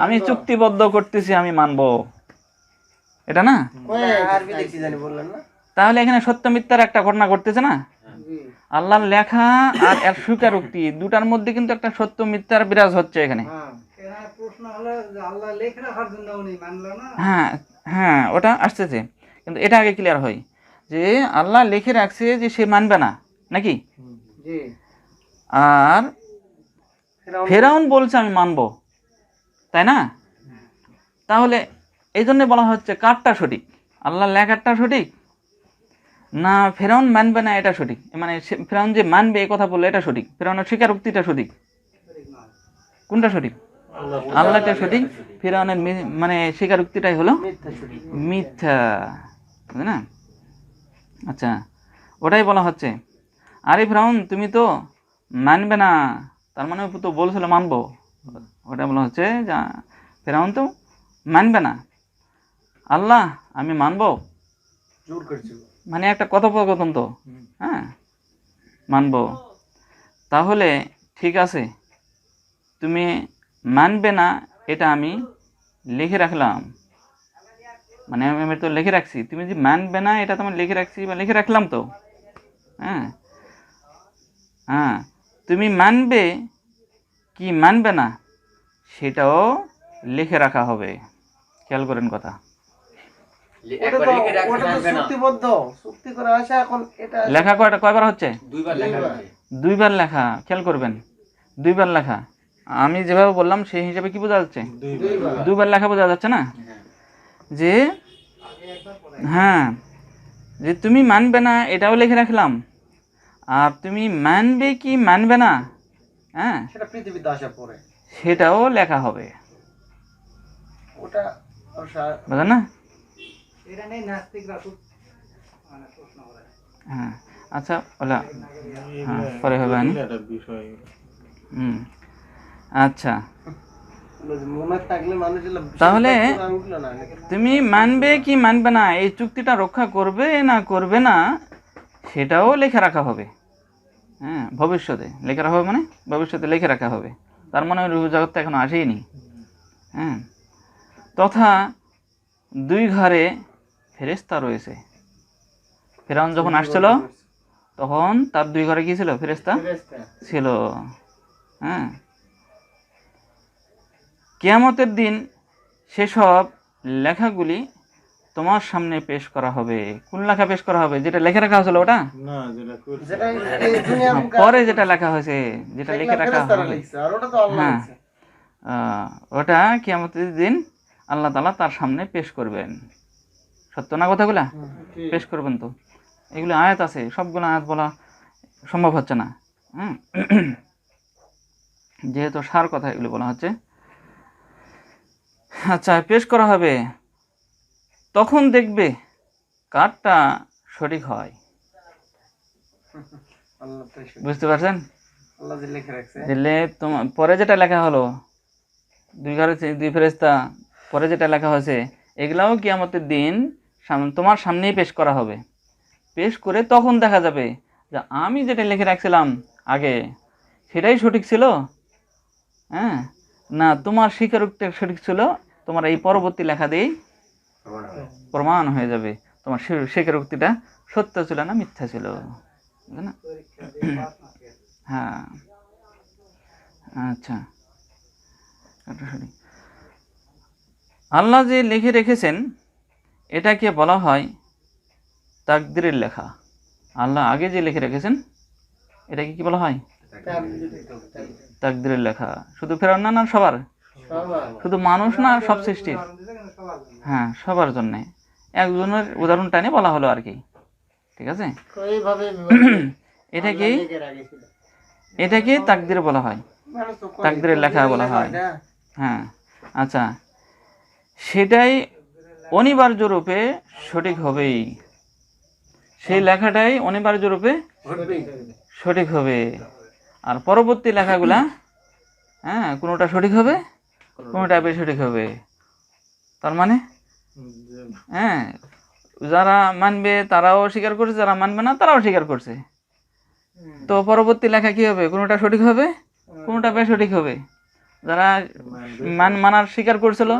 আমি চুক্তিবদ্ধ করতেছি, আমি মানবো, এটা না? তাহলে এখানে সত্য মিথ্যার একটা ঘটনা ঘটতেছে না? আল্লাহর লেখা আর এর স্বীকারোক্তি দুটার মধ্যে কিন্তু একটা সত্য মিথ্যার বিরাজ হচ্ছে এখানে। হ্যাঁ হ্যাঁ, ওটা আসতেছে, কিন্তু এটা আগে ক্লিয়ার হয় যে আল্লাহ লিখে রাখছে যে সে মানবে না, নাকি? আর ফেরাউন বলছে আমি মানবো, তাই না? তাহলে এই জন্য বলা হচ্ছে কারটা সঠিক, আল্লাহর লেখারটা সঠিক না ফেরাউন মানবে না এটা সঠিক? মানে ফেরাউন যে মানবে এই কথা বললো এটা সঠিক, ফেরাউনের স্বীকারোক্তিটা সঠিক, কোনটা সঠিক? আল্লাহটা সঠিক, ফেরাউনের মানে স্বীকারোক্তিটাই হলো মিথ্যা, বুঝলে না? আচ্ছা, ওটাই বলা হচ্ছে আরে ফেরাউন তুমি তো মানবে না, তার মানে তো বলছিল মানবো। ওটা বলা হচ্ছে যে ফেরাউন তো মানবে না, আল্লাহ আমি মানবো, মানে একটা কথোপকথন তো, হ্যাঁ মানবো। তাহলে ঠিক আছে, তুমি মানবে না এটা আমি লিখে রাখলাম, মানে আমি তো লিখে রাখছি, তুমি যে মানবে না এটা তোমার লিখে রাখছি বা লিখে রাখলাম তো। হ্যাঁ হ্যাঁ, তুমি মানবে কি মানবে না সেটাও লিখে রাখা হবে। খেয়াল করেন কথা, লেখা কয়বার হচ্ছে? দুইবার লেখা। খেয়াল করবেন, দুইবার লেখা। আমি যেভাবে বললাম সেই হিসাবে কি বোঝা যাচ্ছে? দুইবার লেখা বোঝা যাচ্ছে না? যে হ্যাঁ, যে তুমি মানবে না এটাও লিখে রাখলাম, আর তুমি মানবে কি মানবে না হ্যাঁ সেটাও লেখা হবে, বুঝলেন না? হ্যাঁ আচ্ছা ওলা হ্যাঁ পরে হবে না হুম আচ্ছা মনে থাকলে মানুষ তাহলে তুমি মানবে কি মানবে না, এই চুক্তিটা রক্ষা করবে না করবে না সেটাও লিখে রাখা হবে। হ্যাঁ ভবিষ্যতে লিখে রাখা হবে, মানে ভবিষ্যতে লিখে রাখা হবে। তার মানে রূহ জগৎ তো এখনো আসেইনি। হ্যাঁ তথা দুই ঘরে ফেরেশতা রয়েছে। ফেরাউন যখন আসছিল তখন তার দুই ঘরে কি ছিল? ফেরেশতা ছিল। হ্যাঁ কিয়ামতের দিন সেসব লেখাগুলি তোমার সামনে পেশ করা হবে। কোন লেখা পেশ করা হবে? যেটা লিখে রাখা হয়েছিল ওটা না যেটা করছে যেটা এই দুনিয়ার মুখে পরে যেটা লেখা হয়েছে, যেটা লিখে রাখা ফেরেশতারা হবে, লিখছে, আর ওটা তো আল্লাহ হ্যাঁ লিখছে। ওটা কিয়ামতের দিন আল্লাহ তাআলা তার সামনে পেশ করবেন। সত্য না কথাগুলা? পেশ করবেন। তো এগুলো আয়াত আছে, সবগুলো আয়াত বলা সম্ভব হচ্ছে না। হুম যেহেতু সার কথা এগুলো বলা হচ্ছে। আচ্ছা পেশ করা হবে, তখন দেখবে কারটা সঠিক হয়। আল্লাহ তো এসব- বুঝতে পারছেন? আল্লাহ যে লিখে রাখছে। দিলে তোমার পরে যেটা লেখা হলো, দুই ঘরে দুই ফেরেশতা, পরে যেটা লেখা হয়েছে এগুলাও কিয়ামতের দিন তোমার সামনেই পেশ করা হবে। পেশ করে তখন দেখা যাবে যে আমি যেটা লিখে রাখছিলাম আগে সেটাই সঠিক ছিল, হ্যাঁ না তোমার স্বীকারোক্তি সঠিক ছিল, তোমার এই পরবর্তী লেখা দিয়েই প্রমাণ হয়ে যাবে তোমার স্বীকারোক্তিটা সত্য ছিল না মিথ্যা ছিল। বুঝলে না? হ্যাঁ আচ্ছা আল্লাহ যে লিখে রেখেছেন এটাকে বলা হয় তাকদীরের লেখা। আল্লাহ আগে যে লিখে রেখেছেন এটাকে কি বলা হয়? তাকদীরের লেখা। শুধু ফেরাউন না, না সবার? শুধু মানুষ না, সব সৃষ্টির? হ্যাঁ সবার জন্য। একজনের উদাহরণ টানে বলা হলো আর কি। ঠিক আছে এটাকে তাকদীর বলা হয়, মানুষ তো করে, তাকদীরের লেখা বলা হয়। এটা। হ্যাঁ আচ্ছা সেটাই অনিবার্য রূপে সঠিক হবেই, সেই লেখাটাই অনিবার্য রূপে ঘটবেই। সঠিক হবে। আর পরবর্তী লেখাগুলা হ্যাঁ কোনোটা সঠিক হবে, কোনোটা বেসঠিক হবে। তার মানে হ্যাঁ যারা মানবে তারাও স্বীকার করছে, যারা মানবে না তারাও স্বীকার করছে। তো পরবর্তী লেখা কি হবে? কোনোটা সঠিক হবে, কোনোটা বেসঠিক হবে। যারা মানার স্বীকার করছিল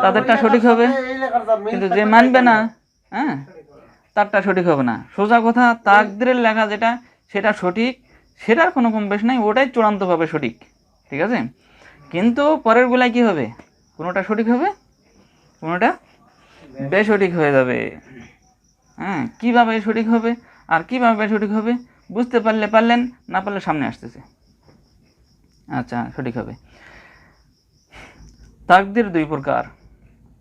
তাদেরটা সঠিক হবে, এই লেখার দাম মিল কিন্তু থাকবে যে মানবে না হ্যাঁ তারটা সঠিক হবে না। সোজা কথা তাকদীরের লেখা যেটা সেটা সঠিক, সেটার কোনো কম বেশ নাই, ওটাই চূড়ান্তভাবে সঠিক। ঠিক আছে কিন্তু পরের গুলাই কি হবে? কোনোটা সঠিক হবে, কোনোটা বেসঠিক হয়ে যাবে। হ্যাঁ কিভাবে সঠিক হবে আর কিভাবে বেসঠিক হবে বুঝতে পারলে পারলেন, না পারলে সামনে আসতেছে। আচ্ছা সঠিক হবে। তাকদীর দুই প্রকার।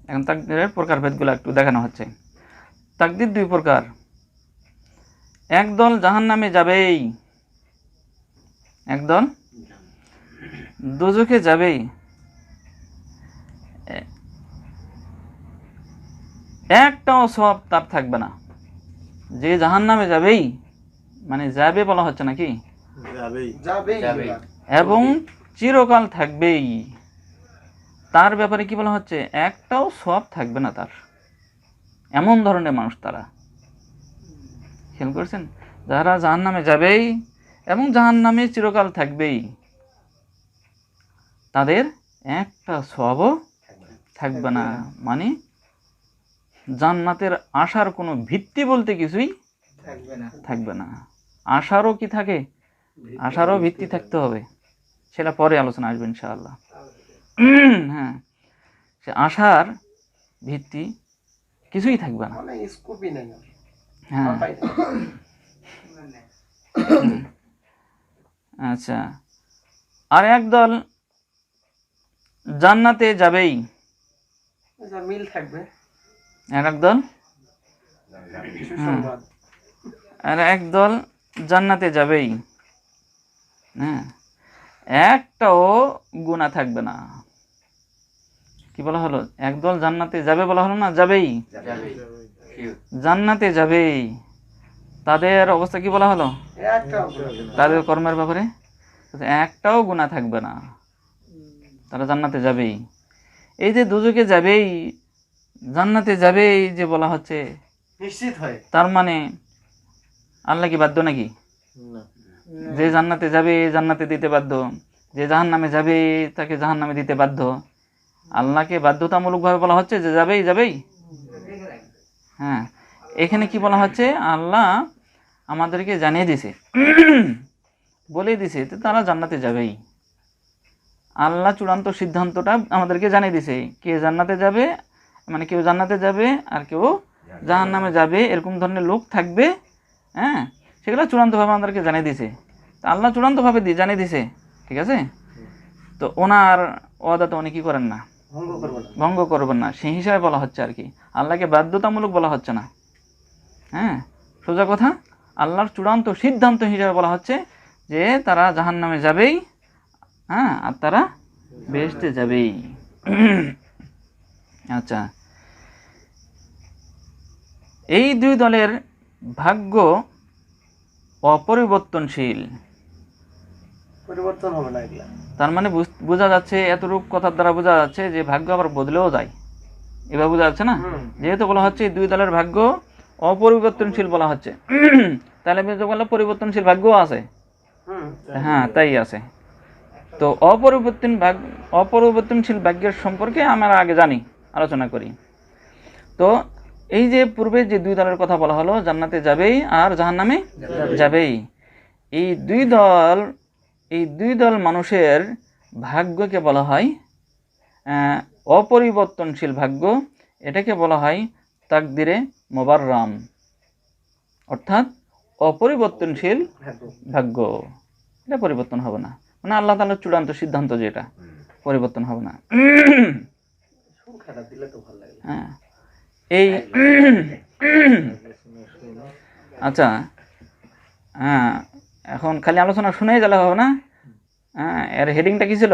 এখন তাকদীরের প্রকারভেদগুলো একটু দেখানো হচ্ছে। তাকদীর দুই প্রকার। একদল জাহান্নামে যাবেই, একদল দোজখে যাবেই। একটাও সওয়াব তার থাকবে না। যে জাহান্নামে যাবেই মানে যাবে বলা হচ্ছে নাকি, যাবেই। এবং চিরকাল থাকবেই, তার ব্যাপারে কি বলা হচ্ছে? একটাও সওয়াব থাকবে না তার। এমন ধরনের মানুষ তারা। খেয়াল করছেন? যারা জাহান্নামে যাবেই এবং জাহান্নামে চিরকাল থাকবেই, তাদের একটা সওয়াবও থাকবে না। মানে জান্নাতের আশার কোনো ভিত্তি বলতে কিছুই থাকবে না। আশারও কি থাকে? আশারও ভিত্তি থাকতে হবে, সেটা পরে আলোচনা আসবে ইনশাআল্লাহ। হ্যাঁ সে আশার ভিত্তি কিছুই থাকবে না। মানে স্কোপই নাই। হ্যাঁ আচ্ছা আর একদল জান্নাতে যাবেই, যা মিল থাকবে। আর একদল সুসংবাদ। আর একদল জান্নাতে যাবেই, হ্যাঁ একটাও গুনাহ থাকবে না। কি বলা হলো? একদল জান্নাতে যাবে বলা হলো না, যাবেই, জান্নাতে যাবেই। তাদের অবস্থা কি বলা হলো? একটা তাদের কর্মের ব্যাপারে একটাও গুনাহ থাকবে না, তারা জান্নাতে যাবেই। এই যে দুজকে যাবেই, জান্নাতে যাবেই যে বলা হচ্ছে, নিশ্চিত হয় তার মানে আল্লাহ কি বাধ্য নাকি? যে জান্নাতে যাবে জান্নাতে দিতে বাধ্য, যে জাহান্নামে যাবে তাকে জাহান্নামে দিতে বাধ্য। আল্লাহকে বাধ্যতামূলকভাবে বলা হচ্ছে যে যাবেই যাবেই। হ্যাঁ, এখানে কি বলা হচ্ছে? আল্লাহ আমাদেরকে জানিয়ে দিছে, বলে দিছে তো তারা জান্নাতে যাবেই। আল্লাহ চূড়ান্ত সিদ্ধান্তটা আমাদেরকে জানিয়ে দিছে, কে জান্নাতে যাবে, মানে কেউ জান্নাতে যাবে আর কেউ জাহান্নামে যাবে, এরকম ধরনের লোক থাকবে। হ্যাঁ, সেগুলো চূড়ান্তভাবে আমাদেরকে জানিয়ে দিছে। তা আল্লাহ চূড়ান্তভাবে জানিয়ে দিছে, ঠিক আছে? তো ওনার ওয়াদা তো উনি কী করেন না, ভঙ্গ করবেন না, সেই হিসাবে বলা হচ্ছে আর কি। আল্লাহকে বাধ্যতামূলক বলা হচ্ছে না। হ্যাঁ, সোজা কথা, আল্লাহর চূড়ান্ত সিদ্ধান্ত হিসাবে বলা হচ্ছে যে তারা জাহান্নামে যাবেই, হ্যাঁ, আর তারা বেহেশতে যাবেই। আচ্ছা, এই দুই দলের ভাগ্য অপরিবর্তনশীল। পরিবর্তন হবে না এগুলা। তার মানে বোঝা যাচ্ছে, এতটুকু কথার দ্বারা বোঝা যাচ্ছে যে ভাগ্য আবার বদলেও যায়। এবার বোঝা যাচ্ছে না? যেহেতু বলা হচ্ছে দুই দলের ভাগ্য অপরিবর্তনশীল বলা হচ্ছে, তাহলে বললাম পরিবর্তনশীল ভাগ্যও আছে। হ্যাঁ, তাই আছে। তো অপরিবর্তনশীল ভাগ্যের সম্পর্কে আমরা আগে জানি, আলোচনা করি। তো এই যে পূর্বে যে দুই দলের কথা বলা হলো, জান্নাতে যাবেই আর জাহান্নামে যাবেই, এই দুই দল মানুষের ভাগ্যকে বলা হয় অপরিবর্তনশীল ভাগ্য। এটাকে বলা হয় তাকদিরে মুবাররাম, অর্থাৎ অপরিবর্তনশীল ভাগ্য। এটা পরিবর্তন হবে না, মানে আল্লাহ তাআলার চূড়ান্ত সিদ্ধান্ত যেটা পরিবর্তন হবে না। হ্যাঁ, এই আচ্ছা, হ্যাঁ, এখন খালি আলোচনা শুনেই গেলে হবে না। হ্যাঁ, এর হেডিংটা কি ছিল?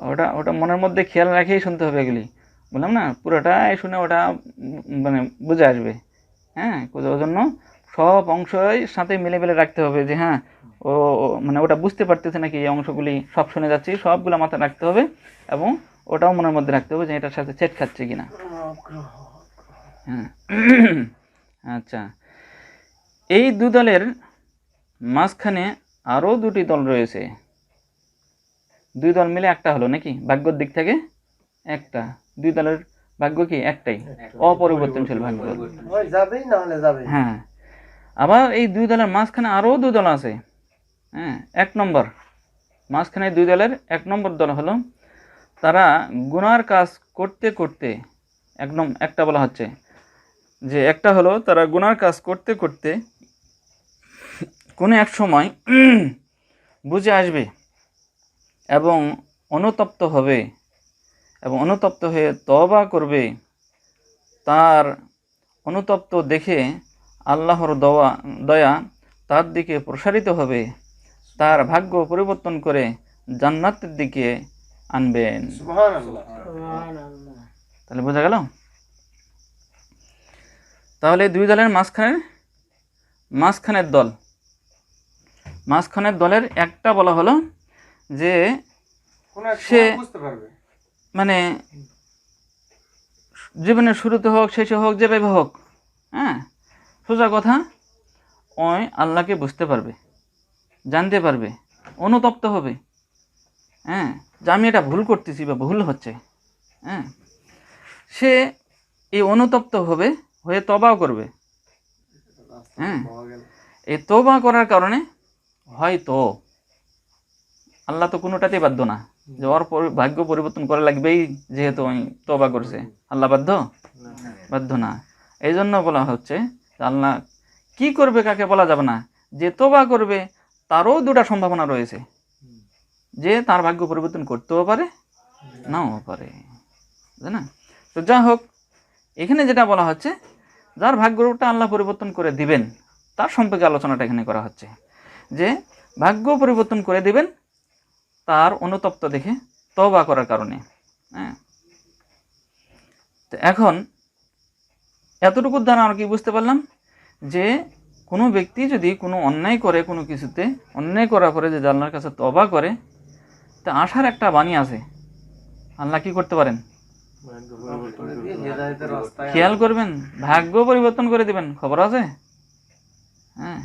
ওটা ওটা মনের মধ্যে খেয়াল রেখেই শুনতে হবে এগুলি, বললাম না, পুরোটাই শুনে ওটা মানে বুঝে আসবে। হ্যাঁ, ওই জন্য সব অংশই সাথে মিলে মিলে রাখতে হবে যে হ্যাঁ, ও মানে ওটা বুঝতে পারতেছে নাকি, এই অংশগুলি সব শুনে যাচ্ছি, সবগুলো মাথায় রাখতে হবে এবং ওটাও মনের মধ্যে রাখতে হবে যে এটার সাথে সেট খাচ্ছে কিনা। হ্যাঁ, আচ্ছা, এই দু দলের মাঝখানে আরও দুটি দল রয়েছে। দুই দল মিলে একটা হলো নাকি ভাগ্যর দিক থেকে? একটা। দুই দলের ভাগ্য কি? একটাই, অপরিবর্তনশীল ভাগ্য। হ্যাঁ, আবার এই দুই দলের মাঝখানে আরও দুই দল আছে। হ্যাঁ, এক নম্বর, মাঝখানে দুই দলের এক নম্বর দল হলো তারা গুনার কাজ করতে করতে, একটা বলা হচ্ছে যে একটা হলো তারা গুনার কাজ করতে করতে কোনো এক সময় বুঝে আসবে এবং অনুতপ্ত হবে এবং অনুতপ্ত হয়ে তওবা করবে। তার অনুতপ্ত দেখে আল্লাহর দয়া তার দিকে প্রসারিত হবে, তার ভাগ্য পরিবর্তন করে জান্নাতের দিকে আনবেন। তাহলে বোঝা গেল? তাহলে দুই দলের মাঝখানের দলের একটা বলা হলো যে সে মানে জীবনের শুরুতে হোক শেষে হোক যেভাবে হোক, হ্যাঁ, সোজা কথা, ওই আল্লাহকে বুঝতে পারবে, জানতে পারবে, অনুতপ্ত হবে, হ্যাঁ, যে আমি এটা ভুল করতেছি বা ভুল হচ্ছে। হ্যাঁ, সে এই অনুতপ্ত হয়ে তওবাও করবে। হ্যাঁ, এই তওবা করার কারণে হয়তো আল্লাহ তো কোনোটাতেই বাধ্য না যে ওর ভাগ্য পরিবর্তন করা লাগবেই, যেহেতু তওবা করছে, আল্লাহ বাধ্য না। এই জন্য বলা হচ্ছে আল্লাহ কি করবে কাকে বলা যাবে না, যে তওবা করবে তারও দুটা সম্ভাবনা রয়েছে, যে তার ভাগ্য পরিবর্তন করতেও পারে নাও পারে, বুঝলে না? তো যা হোক, এখানে যেটা বলা হচ্ছে যার ভাগ্যটা আল্লাহ পরিবর্তন করে দিবেন তার সম্পর্কে আলোচনাটা এখানে করা হচ্ছে, যে ভাগ্য পরিবর্তন করে দিবেন তার অনুতপ্ত দেখে তওবা করার কারণে। হ্যাঁ, তো এখন এতটুকুর দ্বারা আমরা কি বুঝতে পারলাম যে কোনো ব্যক্তি যদি কোনো অন্যায় করে কোনো কিছুতে, অন্যায় করার পরে যদি আল্লাহর কাছে তওবা করে, তা আশার একটা বাণী আছে। আল্লাহ কি করতে পারেন? হেদায়েতের রাস্তায় খেয়াল করবেন, ভাগ্য পরিবর্তন করে দিবেন। খবর আছে? হ্যাঁ,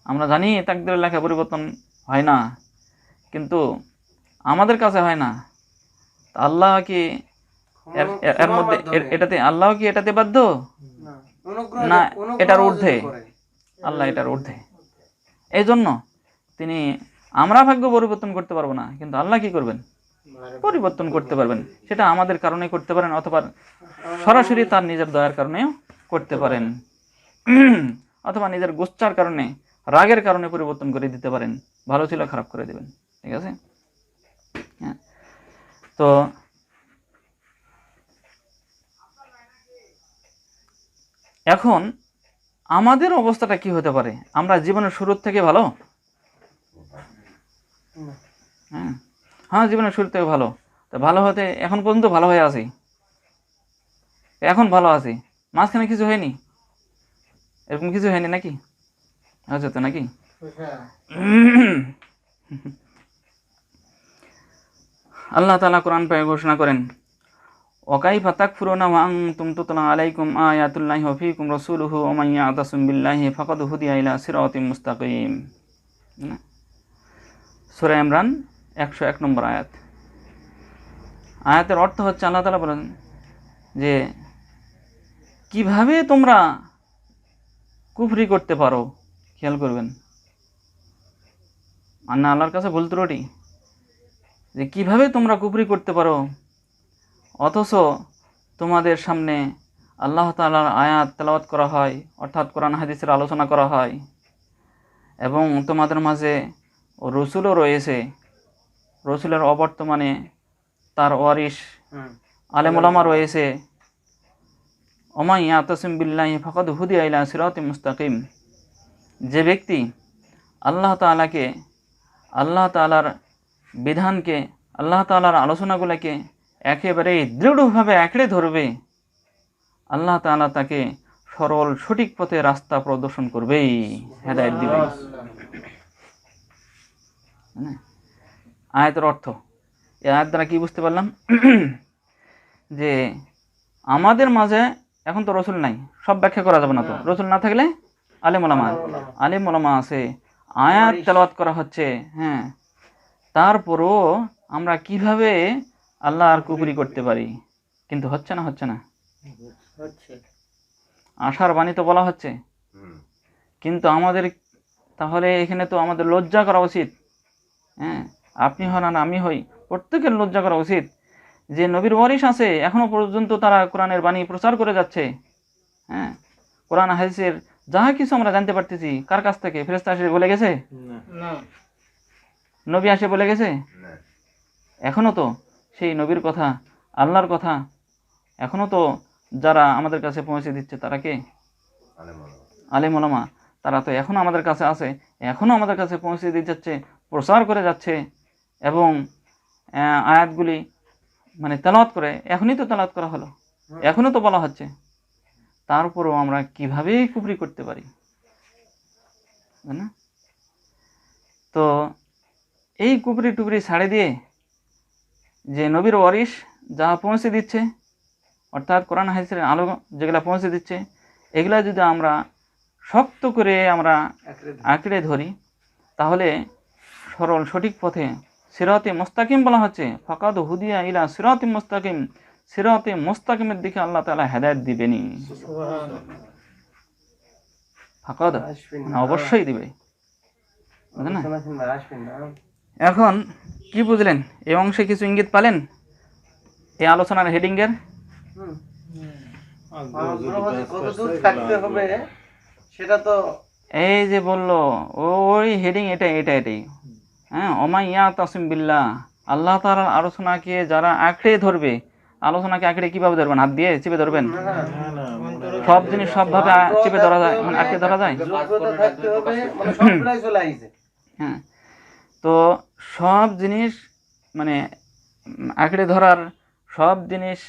আমরা জানি তাকদীরের লেখা পরিবর্তন হয় না, কিন্তু আমাদের কাছে হয় না। তা আল্লাহ কি এর মধ্যে এটাতে, আল্লাহ কি এটাতে বাধ্য? না, এটার ঊর্ধ্বে। আল্লাহ এটার ঊর্ধ্বে। এই জন্য তিনি, আমরা ভাগ্য পরিবর্তন করতে পারবো না, কিন্তু আল্লাহ কি করবেন? পরিবর্তন করতে পারবেন। সেটা আমাদের কারণে করতে পারেন, অথবা সরাসরি তার নিজের দয়ার কারণেও করতে পারেন, অথবা নিজের গোচ্ছার কারণে, রাগের কারণে পরিবর্তন করে দিতে পারেন। ভালো ছিল খারাপ করে দেবেন। ঠিক আছে? হ্যাঁ, তো এখন আমাদের অবস্থাটা কি হতে পারে? আমরা জীবনের শুরুর থেকে ভালো? হ্যাঁ, জীবনের শুরু থেকে ভালো। তো ভালো হতে এখন পর্যন্ত ভালো হয়ে আছি, এখন ভালো আছি, মাঝখানে কিছু হয়নি, এরকম কিছু হয়নি নাকি? হচ্ছে তো নাকি? আল্লাহ তাআলা কোরআন পাকে ঘোষণা করেন, ওয়াকাইফা তাকফুরুনা ওয়া আনতুম তুতলা আলাইকুম আয়াতুল্লাহি ওয়া ফীকুম রাসূলুহু ওয়া মান ইয়াতাসিম বিল্লাহি ফাকাদ হুদিয়া ইলা সিরাতিম মুস্তাকিম। সূরা ইমরান 101 নম্বর আয়াত। আয়াতের অর্থ হচ্ছে, আল্লাহ তাআলা বলেন যে কিভাবে তোমরা কুফরি করতে পারো। খেয়াল করবেন, আর না আল্লাহর কাছে ভুল ত্রুটি, যে কিভাবে তোমরা কুফরি করতে পারো, অথচ তোমাদের সামনে আল্লাহ তাআলার আয়াত তেলাওয়াত করা হয়, অর্থাৎ কোরআন হাদিসের আলোচনা করা হয়, এবং তোমাদের মাঝে রসুলও রয়েছে, রসুলের অবর্তমানে তার ওয়ারিস আলেম ওলামা রয়েছে। ওমান ইয়াতাসিম বিল্লাহি ফাকাদ হুদিয়া ইলা সিরাতিম মুস্তাকিম। যে ব্যক্তি আল্লাহ তাআলাকে, আল্লাহ তাআলার বিধানকে, আল্লাহ তাআলার আলোচনাগুলোকে একেবারেই দৃঢ়ভাবে আঁকড়ে ধরবে, আল্লাহ তাআলা তাকে সরল সঠিক পথে রাস্তা প্রদর্শন করবেই, হেদায়েত দিবে। আয়াতের অর্থ, এই আয়াত দ্বারা কি বুঝতে পারলাম? যে আমাদের মাঝে এখন তো রসুল নাই, সব ব্যাখ্যা করা যাবে না। তো রসুল না থাকলে আলেম ওলামা আছে, আয়াত তেলাওয়াত করা হচ্ছে। হ্যাঁ, তারপরও আমরা কিভাবে আল্লাহর কুফরি করতে পারি? কিন্তু হচ্ছে না, হচ্ছে না। আশার বাণী তো বলা হচ্ছে, কিন্তু আমাদের, তাহলে এখানে তো আমাদের লজ্জা করা উচিত। হ্যাঁ, আপনি হন আর আমি হই, প্রত্যেকের লজ্জা করা উচিত যে নবীর ওয়ারিস আছে, এখনো পর্যন্ত তারা কোরআনের বাণী প্রচার করে যাচ্ছে। হ্যাঁ, কোরআন হাদিসের যাহা কিছু আমরা জানতে পারতেছি কার কাছ থেকে? ফেরেশতা এসে বলে গেছে? নবী আসে বলে গেছে? এখনো তো সেই নবীর কথা, আল্লাহর কথা এখনো তো যারা আমাদের কাছে পৌঁছে দিচ্ছে, তারা কে? আলেম ওলামা। তারা তো এখনো আমাদের কাছে আছে, এখনো আমাদের কাছে পৌঁছে দিয়ে যাচ্ছে, প্রচার করে যাচ্ছে, এবং আয়াতগুলি মানে তেলাওয়াত করে, এখনই তো তেলাওয়াত করা হলো, এখনো তো বলা হচ্ছে। তারপরও আমরা কিভাবে কুফরি করতে পারি? না, তো এই কুফরি টুকরি ছাড়ে দিয়ে যে নবীর ওয়ারিস যা পৌঁছে দিচ্ছে, অর্থাৎ কোরআন হাদিসের আলো যেগুলা পৌঁছে দিচ্ছে, এগুলা যদি আমরা শক্ত করে আমরা আঁকড়ে ধরি, তাহলে সরল সঠিক পথে, সিরাতে মুস্তাকিম বলা হচ্ছে, ফাকাদ হুদিয়া ইলা সিরাতে মুস্তাকিম, সিরাতে মুস্তাকিমের দিকে আল্লাহ তাআলা হেদায়েত দিবেনি। ফাকাদ অবশ্যই দিবে, বুঝলেন না? এখন কি বুঝলেন? এই অংশে কিছু ইঙ্গিত পালেন এই আলোচনার হেডিং এর? সেটা তো এই যে বললো ওই হেডিং, এটাই। হ্যাঁ, ওমান ইয়াতাসিম বিল্লাহ, আল্লাহ তাআলার আলোচনাকে যারা আঁকড়ে ধরবে, আলোচনাকে আঁকড়ে কিভাবে ধরবেন? হাত দিয়ে চেপে ধরবেন? সব জিনিস সবভাবে চেপে ধরা যায়, মানে আঁকড়ে ধরা যায়? হ্যাঁ, তো সব জিনিস মানে আঁকড়ে ধরার, সব জিনিস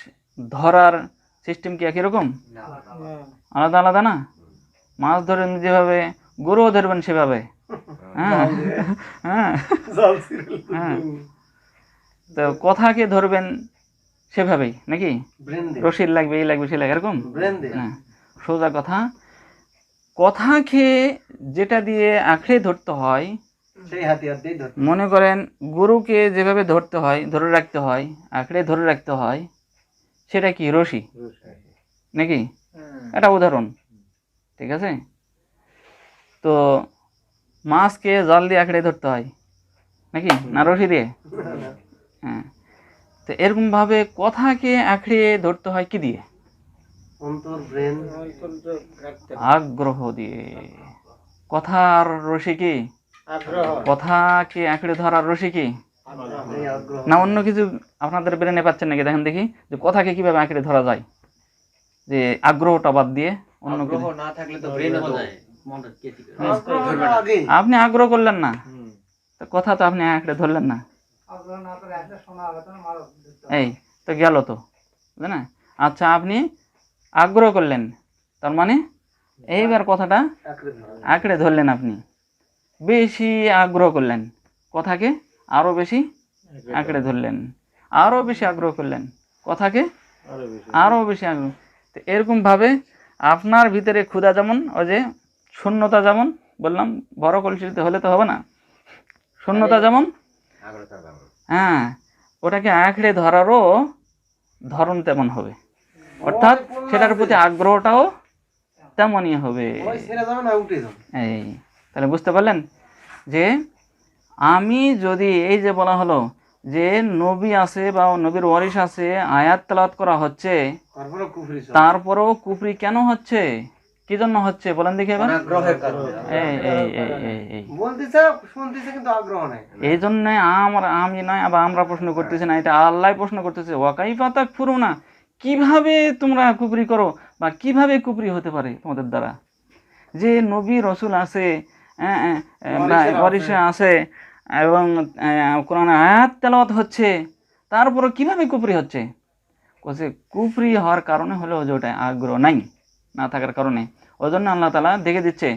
ধরার সিস্টেম কি একই রকম? আলাদা আলাদা না? মাছ ধরেন যেভাবে গরুও ধরবেন সেভাবে। হ্যাঁ হ্যাঁ হ্যাঁ, তো কথাকে ধরবেন সেভাবেই নাকি? রশিদ লাগবে, এই লাগবে, সে লাগবে, এরকম না। সোজা কথা, কথাকে যেটা দিয়ে আঁকড়ে ধরতে হয়, সেই হাতিয়ার দিয়ে ধরতে মনে করেন গরুকে যেভাবে ধরতে হয়, ধরে রাখতে হয়, আঁকড়ে ধরে রাখতে হয়, সেটা কি? রশি নাকি? এটা উদাহরণ, ঠিক আছে? তো মাছকে জাল দিয়ে আঁকড়ে ধরতে হয় নাকি, না রশি দিয়ে? হ্যাঁ, তো এরকম ভাবে কথাকে আঁকড়ে ধরতে হয় কি দিয়ে? অন্তর ব্রেন আগ্রহ দিয়ে। কথার রশি কি? কথাকে আঁকড়ে ধরার রশি কি? না অন্য কিছু আপনাদের ব্রেনে পাচ্ছেন নাকি? দেখেন দেখি, যে কথাকে কিভাবে আঁকড়ে ধরা যায়, যে আগ্রহটা বাদ দিয়ে অন্য কিছু। না থাকলে তো ব্রেন হয়ে যায়, মনটা কেটে আগে আপনি আগ্রহ করলেন না, তো কথা তো আপনি আঁকড়ে ধরলেন না, এই তো গেল তো, বুঝলেন না? আচ্ছা, আপনি আগ্রহ করলেন, তার মানে এইবার কথাটা আঁকড়ে ধরলেন, আপনি বেশি আগ্রহ করলেন, কথাকে আরো বেশি আঁকড়ে ধরলেন, আরো বেশি আগ্রহ করলেন, কথাকে আরো বেশি আগ্রহ। তো এরকম ভাবে আপনার ভিতরে ক্ষুধা যেমন, ওই যে শূন্যতা যেমন বললাম, বড় কলসিতে হলে তো হবে না, শূন্যতা যেমন, হ্যাঁ, ওটাকে আঁকড়ে ধরারও ধরন তেমন হবে, অর্থাৎ সেটার প্রতি আগ্রহটাও তেমনই হবে। ওই ছেড়ে যাবে না, উঠে যাবে। এই তাহলে বুঝতে পারলেন যে আমি যদি, এই যে বলা হলো যে নবী আছে বা নবীর ওয়ারিস আছে, আয়াত তেলাওয়াত করা হচ্ছে, তারপরে কুফরি চলে। তারপরেও কুফরি কেন হচ্ছে? কি জন্য হচ্ছে বলেন দেখি এবার? আগ্রহের কারণে। এই এই এই এই এই বলতেছে শুনতেছে কিন্তু আগ্রহ নাই। এই জন্য আমি নয়, আবার আমরা প্রশ্ন করতেছি না, এটা আল্লাহ প্রশ্ন করতেছে, ওয়াকাইফা তাকফুরুনা, কিভাবে তোমরা কুফরি করো, বা কিভাবে কুফরি হতে পারে তোমাদের দ্বারা? যে নবী রসুল আছে, ওয়ারিসা আছে, এবং কোরআনে আয়াত তেলাওয়াত হচ্ছে, তারপরে কিভাবে কুফরি হচ্ছে? বলছে কুফরি হওয়ার কারণে হলো যে ওটা আগ্রহ নাই, না থাকার কারণে। ওই জন্য আল্লাহ তাআলা দেখে দিচ্ছে,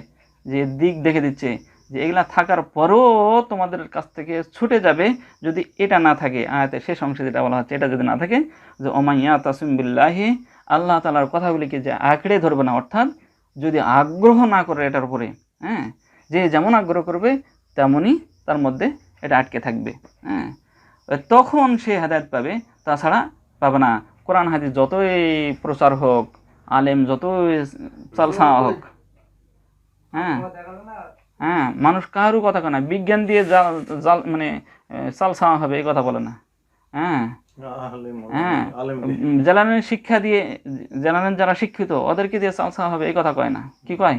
যে দিক দেখে দিচ্ছে, যে এগুলা থাকার পরও তোমাদের কাছ থেকে ছুটে যাবে যদি এটা না থাকে। আয়াতে শেষ অংশে যেটা বলা হচ্ছে, এটা যদি না থাকে, যে ওমাইয়া তাসিম বিল্লাহি, আল্লাহ তাআলার কথাগুলিকে যে আঁকড়ে ধরবে না, অর্থাৎ যদি আগ্রহ না করে এটার উপরে, হ্যাঁ, যে যেমন আগ্রহ করবে তেমনই তার মধ্যে এটা আটকে থাকবে, হ্যাঁ, তখন সে হেদায়েত পাবে, তাছাড়া পাবে না। কোরআন হাদিস যতই প্রচার হোক, আলেম যতই চালসা হোক, হ্যাঁ হ্যাঁ, মানুষ কারো কথা কয় না, বিজ্ঞান দিয়ে জাল মানে চালসা হবে এই কথা বলে না, হ্যাঁ হ্যাঁ, জেনারেল শিক্ষা দিয়ে, জেনারেল যারা শিক্ষিত ওদেরকে দিয়ে চালসা হবে এই কথা কয় না, কি কয়?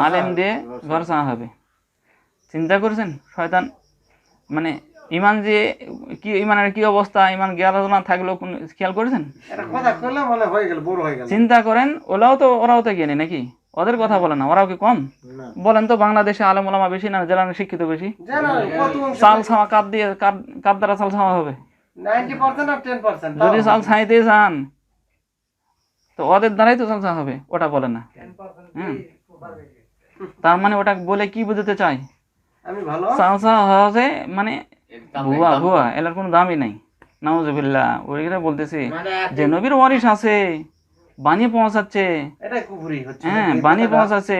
আলেম দিয়ে ঘর চাওয়া হবে। চিন্তা করেছেন শয়তান, মানে ইমান যে কি, ইমানের কি অবস্থা, ইমান জ্ঞান না থাকলেও কোন খেয়াল করেছেন? এটা কথা কইলে মনে হয়ে গেল, বড় হয়ে গেল। চিন্তা করেন, ওরাও তো জ্ঞানী নাকি? ওদের কথা বলে না, ওরাও কি কম? বলেন তো, বাংলাদেশে আলেম ওলামা বেশি না জেলানে শিক্ষিত বেশি? চাল ছাওয়া কার দিয়ে, কার দ্বারা চাল ছাওয়া হবে? 90% আর 10%। যদি চাল ছাইতে চান তো ওদের দ্বারাই তো চাল ছাওয়া হবে, ওটা বলে না। হ্যাঁ, তার মানে ওটা বলে কি বুঝতে চাই? আমি ভালো চাল ছাওয়া হচ্ছে মানে ভুয়া, ভুয়া, এলার কোনো দামই নাই। নাউজুবিল্লাহ, ওইটা বলতেছি যে নবীর ওয়ারিস আছে, বাণী পৌঁছাচ্ছে, এটাই কুফরি হচ্ছে। হ্যাঁ, বাণী পৌঁছাচ্ছে,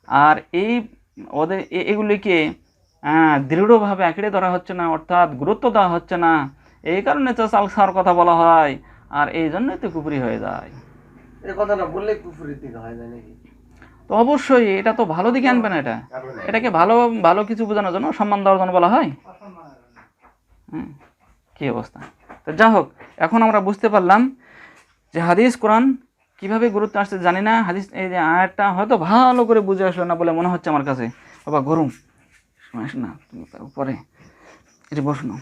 আর এই ওদের এগুলিকে দৃঢ়ভাবে আঁকড়ে ধরা হচ্ছে না, অর্থাৎ গুরুত্ব দেওয়া হচ্ছে না, এই কারণে তো চাল ছাওয়ার কথা বলা হয়, আর এই জন্যই তো কুফরি হয়ে যায়। এই কথাটা বললে কুফরির দিকে হয় যায় নাকি? তো অবশ্যই এটা তো ভালো দিকে আনবে না, এটাকে ভালো ভালো কিছু বোঝানোর জন্য, সম্মান দেওয়ার জন্য বলা হয়। কি অবস্থা। তো যা হোক, এখন আমরা বুঝতে পারলাম যে হাদিস কোরআন কিভাবে গুরুত্ব আসছে জানি না। হাদিস এই যে আয়াতটা হয়তো ভালো করে বুঝে আসলো না বলে মনে হচ্ছে আমার কাছে। বাবা গরম, না তুমি উপরে এটি বসনো।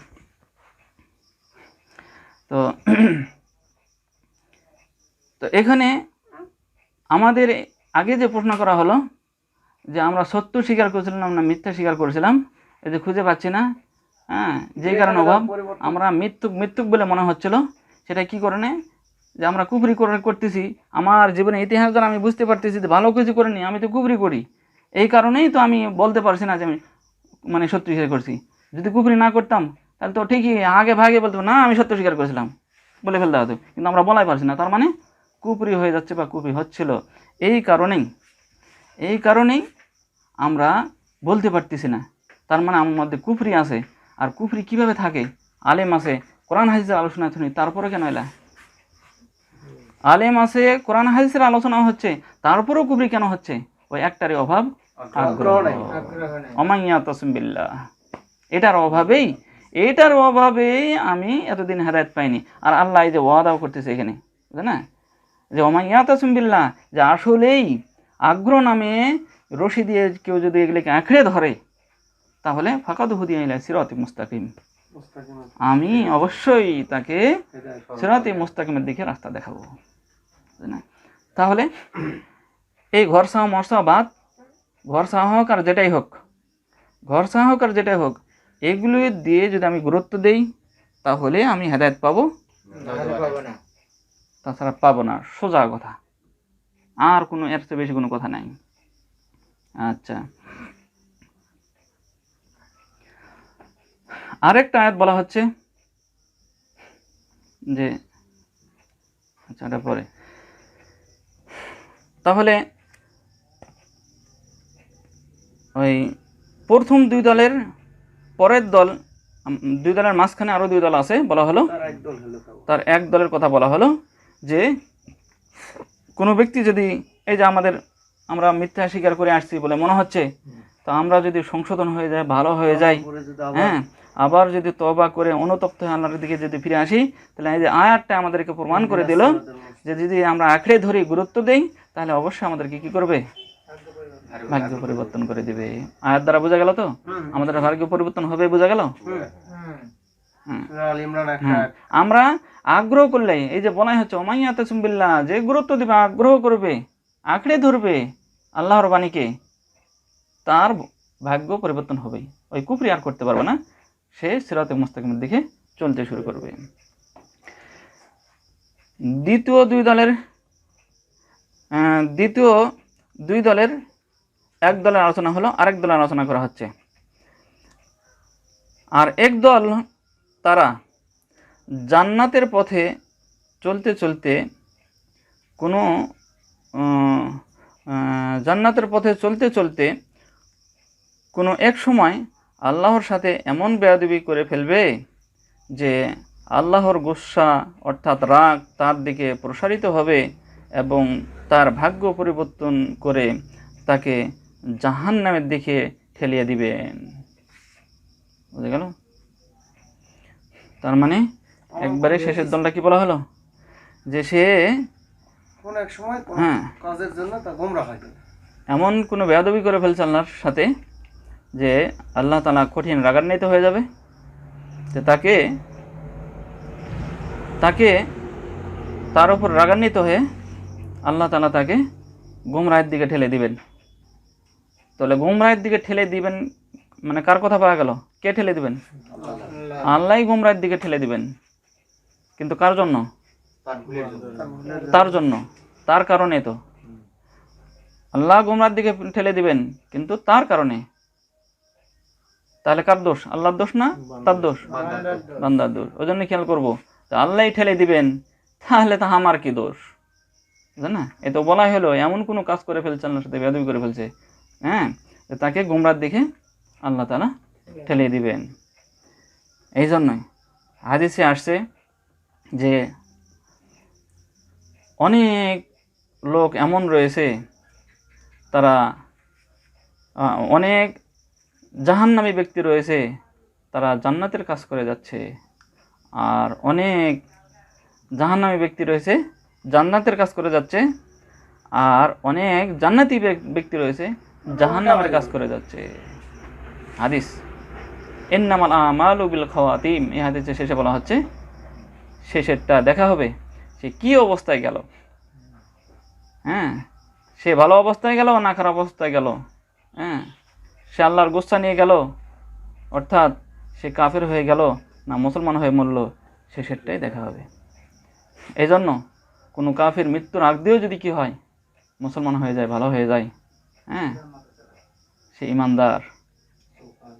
তো তো এখানে আমাদের আগে যে প্রশ্ন করা হলো, যে আমরা সত্য স্বীকার করেছিলাম না মিথ্যা স্বীকার করেছিলাম, এই যে খুঁজে পাচ্ছি না, হ্যাঁ, যেই কারণে অভাব আমরা মৃত্যুক বলে মনে হচ্ছিল, সেটা কি কারণে? যে আমরা কুফরি করতেছি, আমার জীবনে ইতিহাস দ্বারা আমি বুঝতে পারতেছি যে ভালো কিছু করিনি, আমি তো কুফরি করি, এই কারণেই তো আমি বলতে পারছি না যে আমি মানে সত্য স্বীকার করছি। যদি কুফরি না করতাম তাহলে তো ঠিকই আগে ভাগে বলতাম না আমি সত্য স্বীকার করেছিলাম, বলে ফেলতে হতো, কিন্তু আমরা বলাই পারছি না, তার মানে কুফরি হয়ে যাচ্ছে বা কুফরি হচ্ছিল। এই কারণেই আমরা বলতে পারতেছি না, তার মানে আমার মধ্যে কুফরি আছে। আর কুফরি কিভাবে থাকে? আলেম আছে, কোরআন হাদিসের আলোচনা শুনি, তারপরে কেন এলা? আলেম আছে, কোরআন হাদিসের আলোচনা হচ্ছে, তারপরেও কুফরি কেন হচ্ছে? ওই একটারই অভাব, আগ্রহ। অমাইয়া তাসিম বিল্লাহ, এটার অভাবেই আমি এতদিন হেদায়েত পাইনি। আর আল্লাহ এই যে ওয়াদাও করতেছে এখানে, বুঝলেন না, যে অমাইয়া তাসিম বিল্লাহ, যে আসলেই আগ্রহ নামে রশি দিয়ে কেউ যদি এগুলিকে আঁকড়ে ধরে তাহলে ফাকাদ হুদিয়া ইলা সিরাতি মুস্তাকিম, আমি অবশ্যই তাকে সিরাতি মুস্তাকিমের দিকে রাস্তা দেখাবো। না, তাহলে এই ঘর সাহা বাদ, ঘর সাহা হোক আর যেটাই হোক, এগুলো দিয়ে যদি আমি গুরুত্ব দেই তাহলে আমি হেদায়েত পাবো, তাছাড়া পাবো না, সোজা কথা, আর কোনো এর চেয়ে বেশি কোনো কথা নাই। আচ্ছা, আরেকটা আয়াত বলা হচ্ছে যে, আচ্ছা এটা পরে, তাহলে ওই প্রথম দুই দলের পরের দল, দুই দলের মাঝখানে আরো দুই দল আছে বলা হলো, তার এক দলের কথা বলা হলো যে কোনো ব্যক্তি যদি, এই যে আমরা মিথ্যা স্বীকার করে আসছি বলে মনে হচ্ছে, তো আমরা যদি সংশোধন হয়ে যায়, ভালো হয়ে যায়, হ্যাঁ, আবার যদি তওবা করে অনুতপ্ত হয়ে আল্লাহর দিকে যদি ফিরে আসি, তাহলে এই যে আয়াতটা আমাদেরকে প্রমাণ করে দিল যে যদি আমরা আঁকড়ে ধরি, গুরুত্ব দেই, তাহলে অবশ্যই আমাদেরকে কি করবে? ভাগ্য পরিবর্তন করে দিবে। আয়াত দ্বারা বোঝা গেল তো আমাদের ভাগ্য পরিবর্তন হবে, বোঝা গেল। আমরা আগ্রহ করলে, এই যে বলাই হচ্ছে ওমাইয়া তাসিম বিল্লাহ, যে গুরুত্ব দিবে, আগ্রহ করবে, আঁকড়ে ধরবে আল্লাহর বাণীকে, তার ভাগ্য পরিবর্তন হবে, ওই কুফরি আর করতে পারবে না, সে সিরাতে মুস্তাকিমের দিকে চলতে শুরু করবে। দ্বিতীয় দুই দলের এক দলের আলোচনা হলো, আরেক দলের আলোচনা করা হচ্ছে। আর এক দল, তারা জান্নাতের পথে চলতে চলতে কোনো এক সময় আল্লাহর সাথে এমন বেয়াদবি করে ফেলবে যে আল্লাহর গুসা অর্থাৎ রাগ তার দিকে প্রসারিত হবে এবং তার ভাগ্য পরিবর্তন করে তাকে জাহান্নামের দিকে ঠেলিয়ে দিবেন। বুঝে গেল? তার মানে একবারে শেষের দলটা কি বলা হলো? যে সে কোন এক সময় হ্যাঁ কাজের জন্য তা গোমরা হয়, এমন কোনো বেয়াদবি করে ফেলছে আল্লাহর সাথে যে আল্লাহ তাআলা কঠিন রাগান্বিত হয়ে যাবে, যে তার উপর রাগান্বিত হয়ে আল্লাহ তাআলা তাকে গুমরাহের দিকে ঠেলে দিবেন। তাহলে গুমরাহের দিকে ঠেলে দিবেন মানে কার কথা পাওয়া গেল? কে ঠেলে দিবেন? আল্লাহই গুমরাহের দিকে ঠেলে দিবেন। কিন্তু কার জন্য? তার জন্য, তার কারণে। তো আল্লাহ গুমরাহের দিকে ঠেলে দিবেন কিন্তু তার কারণে। তাহলে কার দোষ? আল্লাহর দোষ না তার দোষ? বান্দার দোষ। ওই জন্য খেয়াল করবো, আল্লাহই ঠেলে দিবেন, তাহলে তা আমার কি দোষ? বুঝলেন না? এ তো বলাই হলো এমন কোনো কাজ করে ফেলছে, আল্লাহর সাথে বেয়াদবি করে ফেলছে, হ্যাঁ, তাকে গুমরাহের দিকে আল্লাহ তাআলা ঠেলে দিবেন। এই জন্যই হাদিসে আসছে যে অনেক লোক এমন রয়েছে, তারা অনেক জাহান্নামী ব্যক্তি রয়েছে, তারা জান্নাতের কাজ করে যাচ্ছে, আর অনেক জাহান্নামী ব্যক্তি রয়েছে জান্নাতের কাজ করে যাচ্ছে, আর অনেক জান্নাতি ব্যক্তি রয়েছে জাহান্নামের কাজ করে যাচ্ছে। হাদিস ইন্নামাল আমালু বিল খাওয়াতিম, এই হাদিসের শেষে বলা হচ্ছে শেষেরটা দেখা হবে সে কি অবস্থায় গেল। হ্যাঁ, সে ভালো অবস্থায় গেল না খারাপ অবস্থায় গেল, হ্যাঁ, সে আল্লাহর গুসা নিয়ে গেল অর্থাৎ সে কাফের হয়ে গেল না মুসলমান হয়ে মরল, শেষেরটাই দেখা হবে। এই জন্য কোনো কাফির মৃত্যুর আগ দিয়েও যদি কি হয় মুসলমান হয়ে যায়, ভালো হয়ে যায়, হ্যাঁ, সে ইমানদার,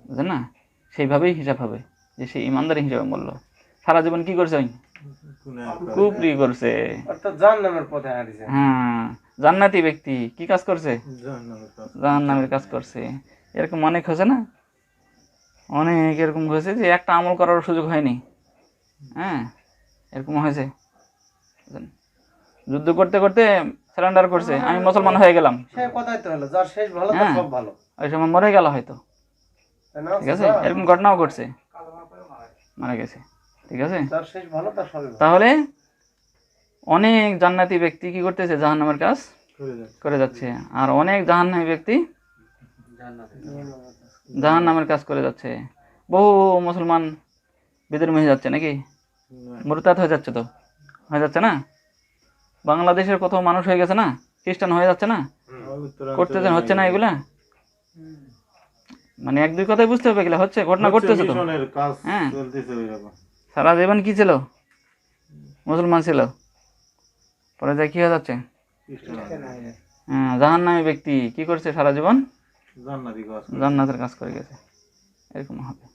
বুঝলেন না, সেইভাবেই হিসাব হবে যে সে ইমানদারি হিসাবে মরল। সারা জীবন কি করছে? কুফরি করছে। অর্থাৎ জাহান্নামের পথে হারিয়েছে। হ্যাঁ, জান্নাতি ব্যক্তি কি কাজ করছে? জাহান্নামের কাজ করছে। এরকম অনেক হয়েছে না, অনেক এরকম হয়েছে যে একটা আমল করার সুযোগ হয়নি। হ্যাঁ, এরকম হয়েছে, যুদ্ধ করতে করতে সারেন্ডার করছে, আমি মুসলমান হয়ে গেলাম, সে কথাই তো হলো, যার শেষ ভালো তার হ্যাঁ। সব ভালো, ওই সময় মরে গেল হয়তো, তাই না? ঠিক আছে, এরকম ঘটনাও ঘটছে, মারা গেছে, ঠিক আছে। যার শেষ ভালো তার সবই ভালো। তাহলে অনেক জান্নাতি ব্যক্তি কি করতেছে? জাহান্নামের কাজ করে যাচ্ছে। আর অনেক জাহান্নামী ব্যক্তি জাহান্নামের কাজ করে যাচ্ছে। বহু মুসলমান বিধর্মী হয়ে যাচ্ছে নাকি, মুরতাদ হয়ে যাচ্ছে, তো হয়ে যাচ্ছে না? বাংলাদেশের কত মানুষ হয়ে গেছে না, খ্রিস্টান হয়ে যাচ্ছে না, করতেছেন, হচ্ছে না এগুলা? মানে এক দুই কথাই বুঝতে হবে, গেলে হচ্ছে, ঘটনা ঘটতেছে তো। হ্যাঁ, সারা জীবন কি ছিল? মুসলমান ছিল, পরে যায় কি হয়ে যাচ্ছে? হ্যাঁ, জাহান্নামী ব্যক্তি কি করছে? সারা জীবন জান্নাতের কাজ করে গেছে, এরকম হবে।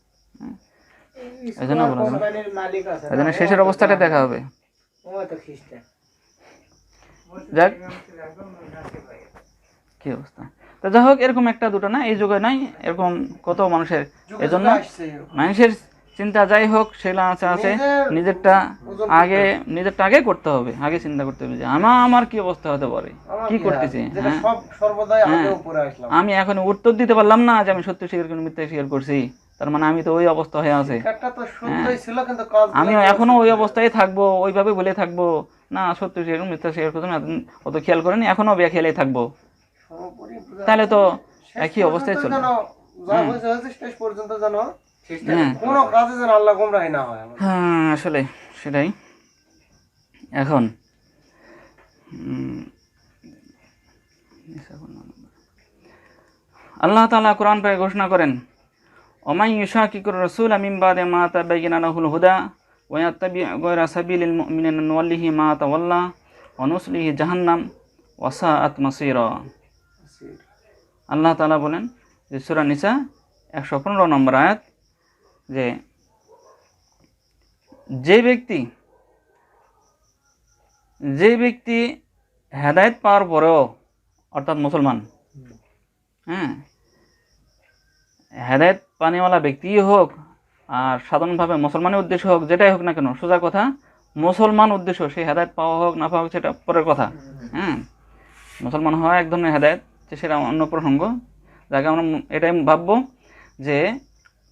এই জন্য বলা যায়, এই জন্য শেষের অবস্থাটা দেখা হবে। যাক, কি অবস্থা, তো যাই হোক, এরকম একটা দুটো না, এই যুগে নাই, এরকম কত মানুষের। এই জন্য মানুষের চিন্তা যাই হোক, সেটা আছে নিজেরটা আগে করতে হবে, আগে চিন্তা করতে হবে যে আমার কি অবস্থা হতে পারে, কি করতেছি। হ্যাঁ, আমি এখন উত্তর দিতে পারলাম না যে আমি সত্য স্বীকার করে মিথ্যা স্বীকার করছি, তার মানে আমি তো ওই অবস্থা হয়ে আছে, আমি এখনো ওই অবস্থায় থাকবো, ওইভাবে বলে থাকবো না, সত্য স্বীকার মিথ্যা স্বীকার করছি না, অত খেয়াল করেনি, এখনো খেয়ালে থাকবো, তাহলে তো একই অবস্থায় চলবে। হ্যাঁ, আসলে সেটাই। এখন আল্লাহ তাআলা কোরআন পাকে ঘোষণা করেন, ওমাই ইউশাকিকুর রাসূলা মিন বাদি মা তাবাyyana লাহুল হুদা ওয়া ইয়াত্তাবি গায়রা সাবিলিল মুমিনিনা নুওয়াল্লিহি মা তাওয়াল্লা ওয়া নুসলিহি জাহান্নাম ওয়া সাআত মাসীরা। আল্লাহ তাআলা বলেন যে সূরা নিসা 115 নম্বর আয়াত, যে যে ব্যক্তি হেদায়েত পাওয়ার পরেও, অর্থাৎ মুসলমান, হ্যাঁ, হেদায়েত পানিওয়ালা ব্যক্তিই হোক আর সাধারণভাবে মুসলমানের উদ্দেশ্য হোক, যেটাই হোক না কেন, সোজা কথা মুসলমান উদ্দেশ্য, সে হেদায়েত পাওয়া হোক না পাওয়া হোক সেটা পরের কথা। হ্যাঁ, মুসলমান হওয়া এক ধরনের হেদায়েত, সেটা অন্য প্রসঙ্গ। যাকে আমরা এটাই ভাববো যে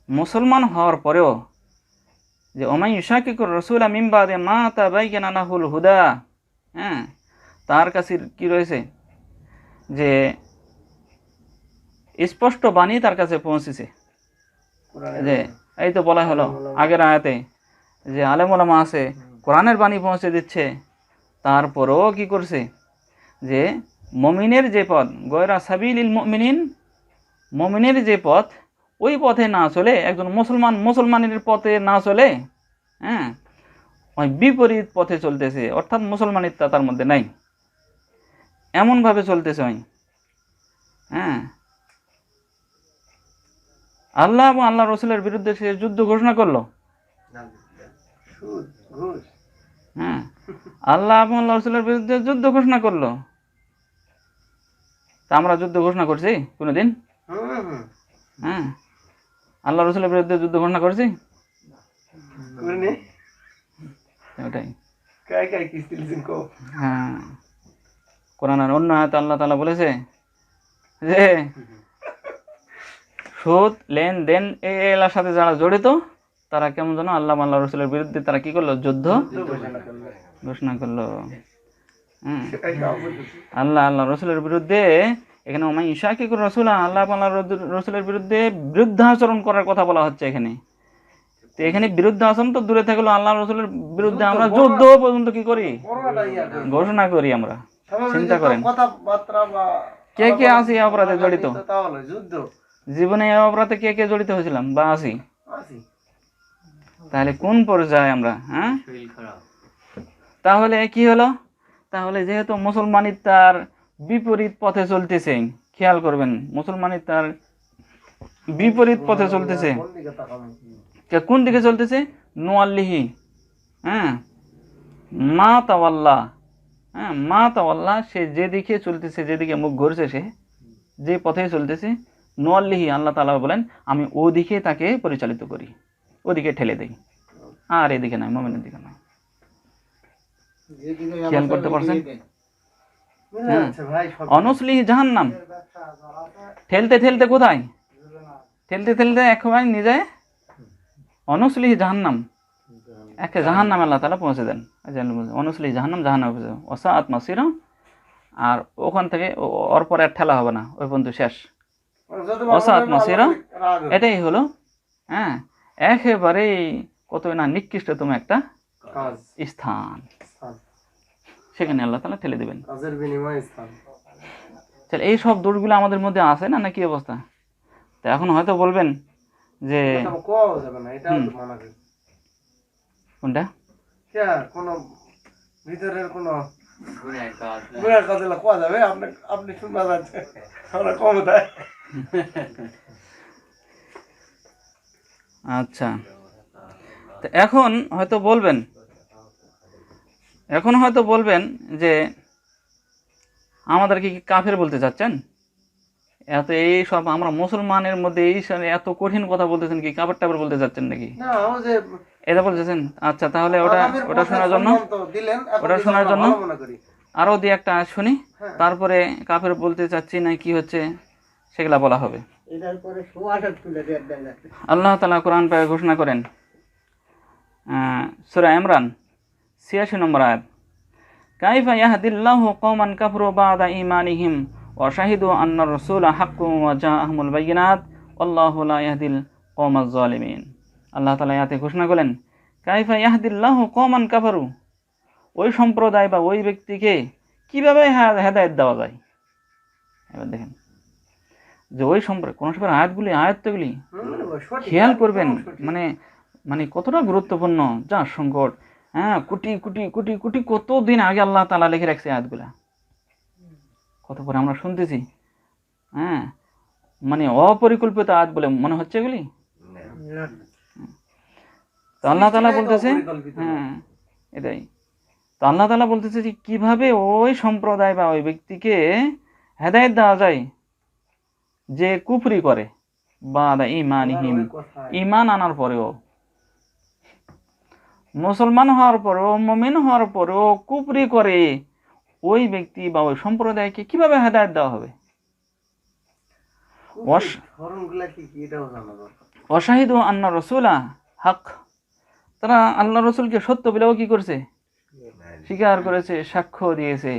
মুসলমান হওয়ার পরেও যে ওমাই ইউশাকিকুর রাসূলা মিন বাদি মা তাবাyyana লাহুল হুদা, হ্যাঁ, তার কাছে কি রয়েছে? যে স্পষ্ট বাণী তার কাছে পৌঁছেছে। যে এই তো বলা হলো আগের আয়াতে যে আলেম ওলামা আছে, কোরআনের বাণী পৌঁছে দিচ্ছে, তারপরেও কি করছে? যে মুমিনের যে পথ, গয়রা সাবিলিল মুমিনিন, মুমিনের যে পথ, ওই পথে না চলে, একজন মুসলমানের পথে না চলে, হ্যাঁ, ওই বিপরীত পথে চলতেছে, অর্থাৎ মুসলমানিত্ব তার মধ্যে নাই, এমনভাবে চলতেছে ওই। হ্যাঁ, আল্লাহ এবং আল্লাহ রসুলের বিরুদ্ধে সে যুদ্ধ ঘোষণা করলো। হ্যাঁ, আল্লাহ এবং আল্লাহ রসুলের বিরুদ্ধে যুদ্ধ ঘোষণা করলো। তা আমরা যুদ্ধ ঘোষণা করছি কোনোদিন? হ্যাঁ, আল্লাহ রসুলের বিরুদ্ধে যুদ্ধ ঘোষণা করছি? ওটাই। হ্যাঁ, কোরআনের অন্য আয়াতে আল্লাহ তাআলা বলেছে যে সুদ, লেনদেন এগুলোর সাথে যারা জড়িত, তারা কেমন যেন আল্লাহ আল্লাহ রসুলের বিরুদ্ধে তারা কি করলো? যুদ্ধ ঘোষণা করলো। আল্লাহ আল্লাহ রসুলের বিরুদ্ধে, এখানে ওমাই ইউশাকিকুর রাসূলা, আল্লাহ আল্লাহ রসুলের বিরুদ্ধে বিরুদ্ধাচরণ করার কথা বলা হচ্ছে এখানে। তো এখানে বিরুদ্ধাচরণ তো দূরে থাকলো, আল্লাহ রসুলের বিরুদ্ধে আমরা যুদ্ধ পর্যন্ত কি করি? ঘোষণা করি আমরা। চিন্তা করেন কে কে আছি এই অপরাধে জড়িত, জীবনে এই অপরাধে কে কে জড়িত হয়েছিলাম বা আছি, তাহলে কোন পর্যায়ে আমরা? হ্যাঁ, তাহলে কি হলো? তাহলে যেহেতু মুসলমানি তার বিপরীত পথে চলতেছে, খেয়াল করবেন, মুসলমানি তার বিপরীত পথে চলতেছে। কোন দিকে তাকাবো? কোন দিকে চলতেছে? নোয়াল্লিহি, হ্যাঁ, মা তাওয়াল্লা, হ্যাঁ, মা তাওয়াল্লা, সে যেদিকে চলতেছে, যেদিকে মুখ ঘুরছে, সে যে পথে চলতেছে, নোয়াল্লিহি, আল্লাহ তাআলা বলেন আমি ওদিকে তাকে পরিচালিত করি, ওদিকে ঠেলে দেই, আর এদিকে নয়, মুমিনের দিকে নয়। খেয়াল করতে পারছেন? বুঝা যাচ্ছে ভাই, সব অনসলিহি জাহান্নাম, ঠেলতে ঠেলতে কোথায়? ঠেলতে ঠেলতে একেবারে নিজে অনসলিহি জাহান্নাম, একে জাহান্নাম আল্লাহ তাআলা পৌঁছে দেন। অনসলিহি জাহান্নাম, জাহান্নাম ওয়াসাআত মাসিরা, আর ওখান থেকে ওর পরে আর ঠেলা হবে না, ওই পর্যন্ত শেষ। যত ওয়াসাআত মাসিরা, রাগ হবে। এটাই হলো, হ্যাঁ, একেবারেই কতই না নিকৃষ্টতম একটা কাজ, স্থান, স্থান, সেখানে আল্লাহ তাআলা ঠেলে দেবেন। কাজের বিনিময়ে স্থান। তাহলে এই সব দোষগুলো আমাদের মধ্যে আছে না, নাকি অবস্থা? তো এখন হয়তো বলবেন যে এটা তো কোয়াও যাবে না, এটাও তো মানা করে। কোনটা? কে কোনো ভিতরের কোনো গুনাহ কাজ না। গুণের কথা কোয়া যাবে? আপনি আপনি শুনবা যাচ্ছে আমরা ক্ষমতায়। আচ্ছা, তো এখন হয়তো বলবেন যে আমাদেরকে কি কাফের বলতে চাচ্ছেন? এই সব আমরা মুসলমানের মধ্যে এই সব এত কঠিন কথা বলতেছেন, কি কাফের টাফের বলতে চাচ্ছেন নাকি? না, ও যে এটা বলতেছেন? আচ্ছা, তাহলে ওটা আগামীর ওটা শোনার জন্য, সম্মান তো দিলেন, এখন ওটা কিন্তু শোনার আমরা জন্য ভালো মনে করি। আরও দিয়ে একটা শুনি, হ্যাঁ। তারপরে কাফের বলতে চাচ্ছি না কি হচ্ছে সেগুলা বলা হবে। এটার পরে সুয়াশাত তুলে দেওয়ার দেয় যাচ্ছে। আল্লাহ তাআলা কোরআন পাকে ঘোষণা করেন, সূরা ইমরান ৮৬ নম্বর আয়াত, কাইফা ইয়াহদিল্লাহু কওমান কাফারু বা'দা ঈমানিহিম ওয়া শাহিদু আন্নার রাসূলা হাক্কুন ওয়া জাআহুমুল বায়িনাত আল্লাহু লা ইয়াহদিল কওমাজ জালিমিন। আল্লাহ তাআলা আয়াতে ঘোষণা করেন, কাইফা ইয়াহদিল্লাহু কওমান কাফারু, ওই সম্প্রদায় বা ওই ব্যক্তিকে কিভাবে হেদায়েত দেওয়া যায়। এবার দেখেন যে ওই সম্প্রদায়, কোন সময় আয়াতগুলি সঠিক, খেয়াল করবেন, একদম সঠিক। মানে কতটা গুরুত্বপূর্ণ, যা সংকট, হ্যাঁ, কোটি কোটি কোটি কোটি কতদিন আগে আল্লাহ তাআলা লিখে রাখছে আয়াতগুলা, কত পরে আমরা শুনতেছি, হ্যাঁ, মানে অপরিকল্পিত আয়াত বলে মনে হচ্ছে এগুলি। না, তো আল্লাহ তাআলা সৃষ্টিটাই তো বলতেছে, অপরিকল্পিত। হ্যাঁ, এটাই তো আল্লাহ তাআলা বলতেছে যে কিভাবে ওই সম্প্রদায় বা ওই ব্যক্তিকে হেদায়েত দেওয়া যায় যে কুফরি করে, বাদা ঈমানিহিম, ওই কথায়। ঈমান আনার পরেও, মুসলমান হওয়ার পরেও, মুমিন হওয়ার পরেও কুফরি করে, ওই ব্যক্তি বা ওই সম্প্রদায়কে কিভাবে হেদায়েত দেওয়া হবে? কুফরির ধরনগুলা কি কি এটাও জানা দরকার। অশাহিদু আন্না রাসূলা হক, তারা আল্লাহ রসুলকে সত্য বলেও কি করছে? স্বীকার করেছে, সাক্ষ্য দিয়েছে।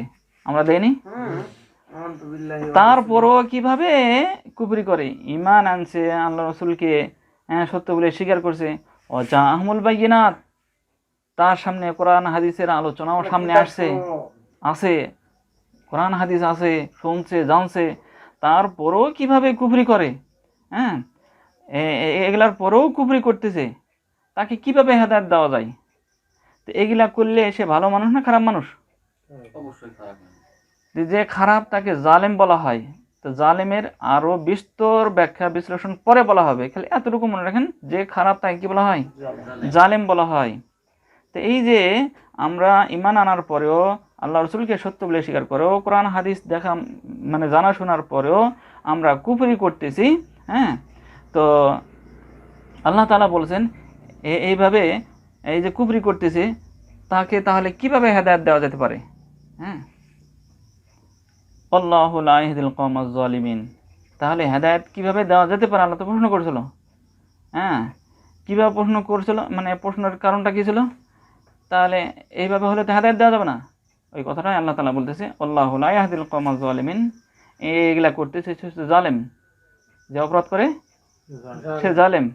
আমরা দেইনি? আমানতু বিল্লাহি ওয়া তারপরও কিভাবে কুফরি করে? ঈমান আনছে, আল্লাহ রসুলকে সত্য বলে স্বীকার করছে, ও জাআহুমুল বায়িনাত, তার সামনে কোরআন হাদিসের আলোচনাও সামনে আছে, কোরআন হাদিস আছে, শুনছে, জানছে, তারপরেও কিভাবে কুফরি করে, হ্যাঁ, এগুলার পরেও কুফরি করতেছে, তাকে কিভাবে হেদায়েত দেওয়া যায়? তো এগুলা করলে সে ভালো মানুষ না খারাপ মানুষ? অবশ্যই খারাপ না। যে খারাপ তাকে জালেম বলা হয়। তো জালেমের আরো বিস্তর ব্যাখ্যা বিশ্লেষণ পরে বলা হবে, খালি এতটুকু মনে রাখেন, যে খারাপ তাকে কি বলা হয়? জালেম বলা হয়। তো এই যে আমরা ঈমান আনার পরেও, আল্লাহ রসুলকে সত্য বলে স্বীকার করেও, কোরআন হাদিস দেখা মানে জানা শোনার পরেও আমরা কুফরি করতেছি, হ্যাঁ, তো আল্লাহ তাআলা বলছেন এইভাবে এই যে কুফরি করতেছে তাকে তাহলে কিভাবে হেদায়েত দেওয়া যেতে পারে? হ্যাঁ, আল্লাহু লা ইয়াহদিল কওমাজ জালিমিন, তাহলে হেদায়েত কিভাবে দেওয়া যেতে পারে? আল্লাহ তো প্রশ্ন করেছিল, হ্যাঁ, কিভাবে প্রশ্ন করেছিল, মানে প্রশ্নের কারণটা কি ছিল? তাহলে এইভাবে হলে তো হেদায়েত দেওয়া যাবে না। ওই কথাটাই আল্লাহ তাআলা বলতেছে, আল্লাহু লা ইয়াহদিল কওমাজ জালিমিন, এইগুলা করতেছে সে জালেম, যে অপরাধ করে সে জালেম,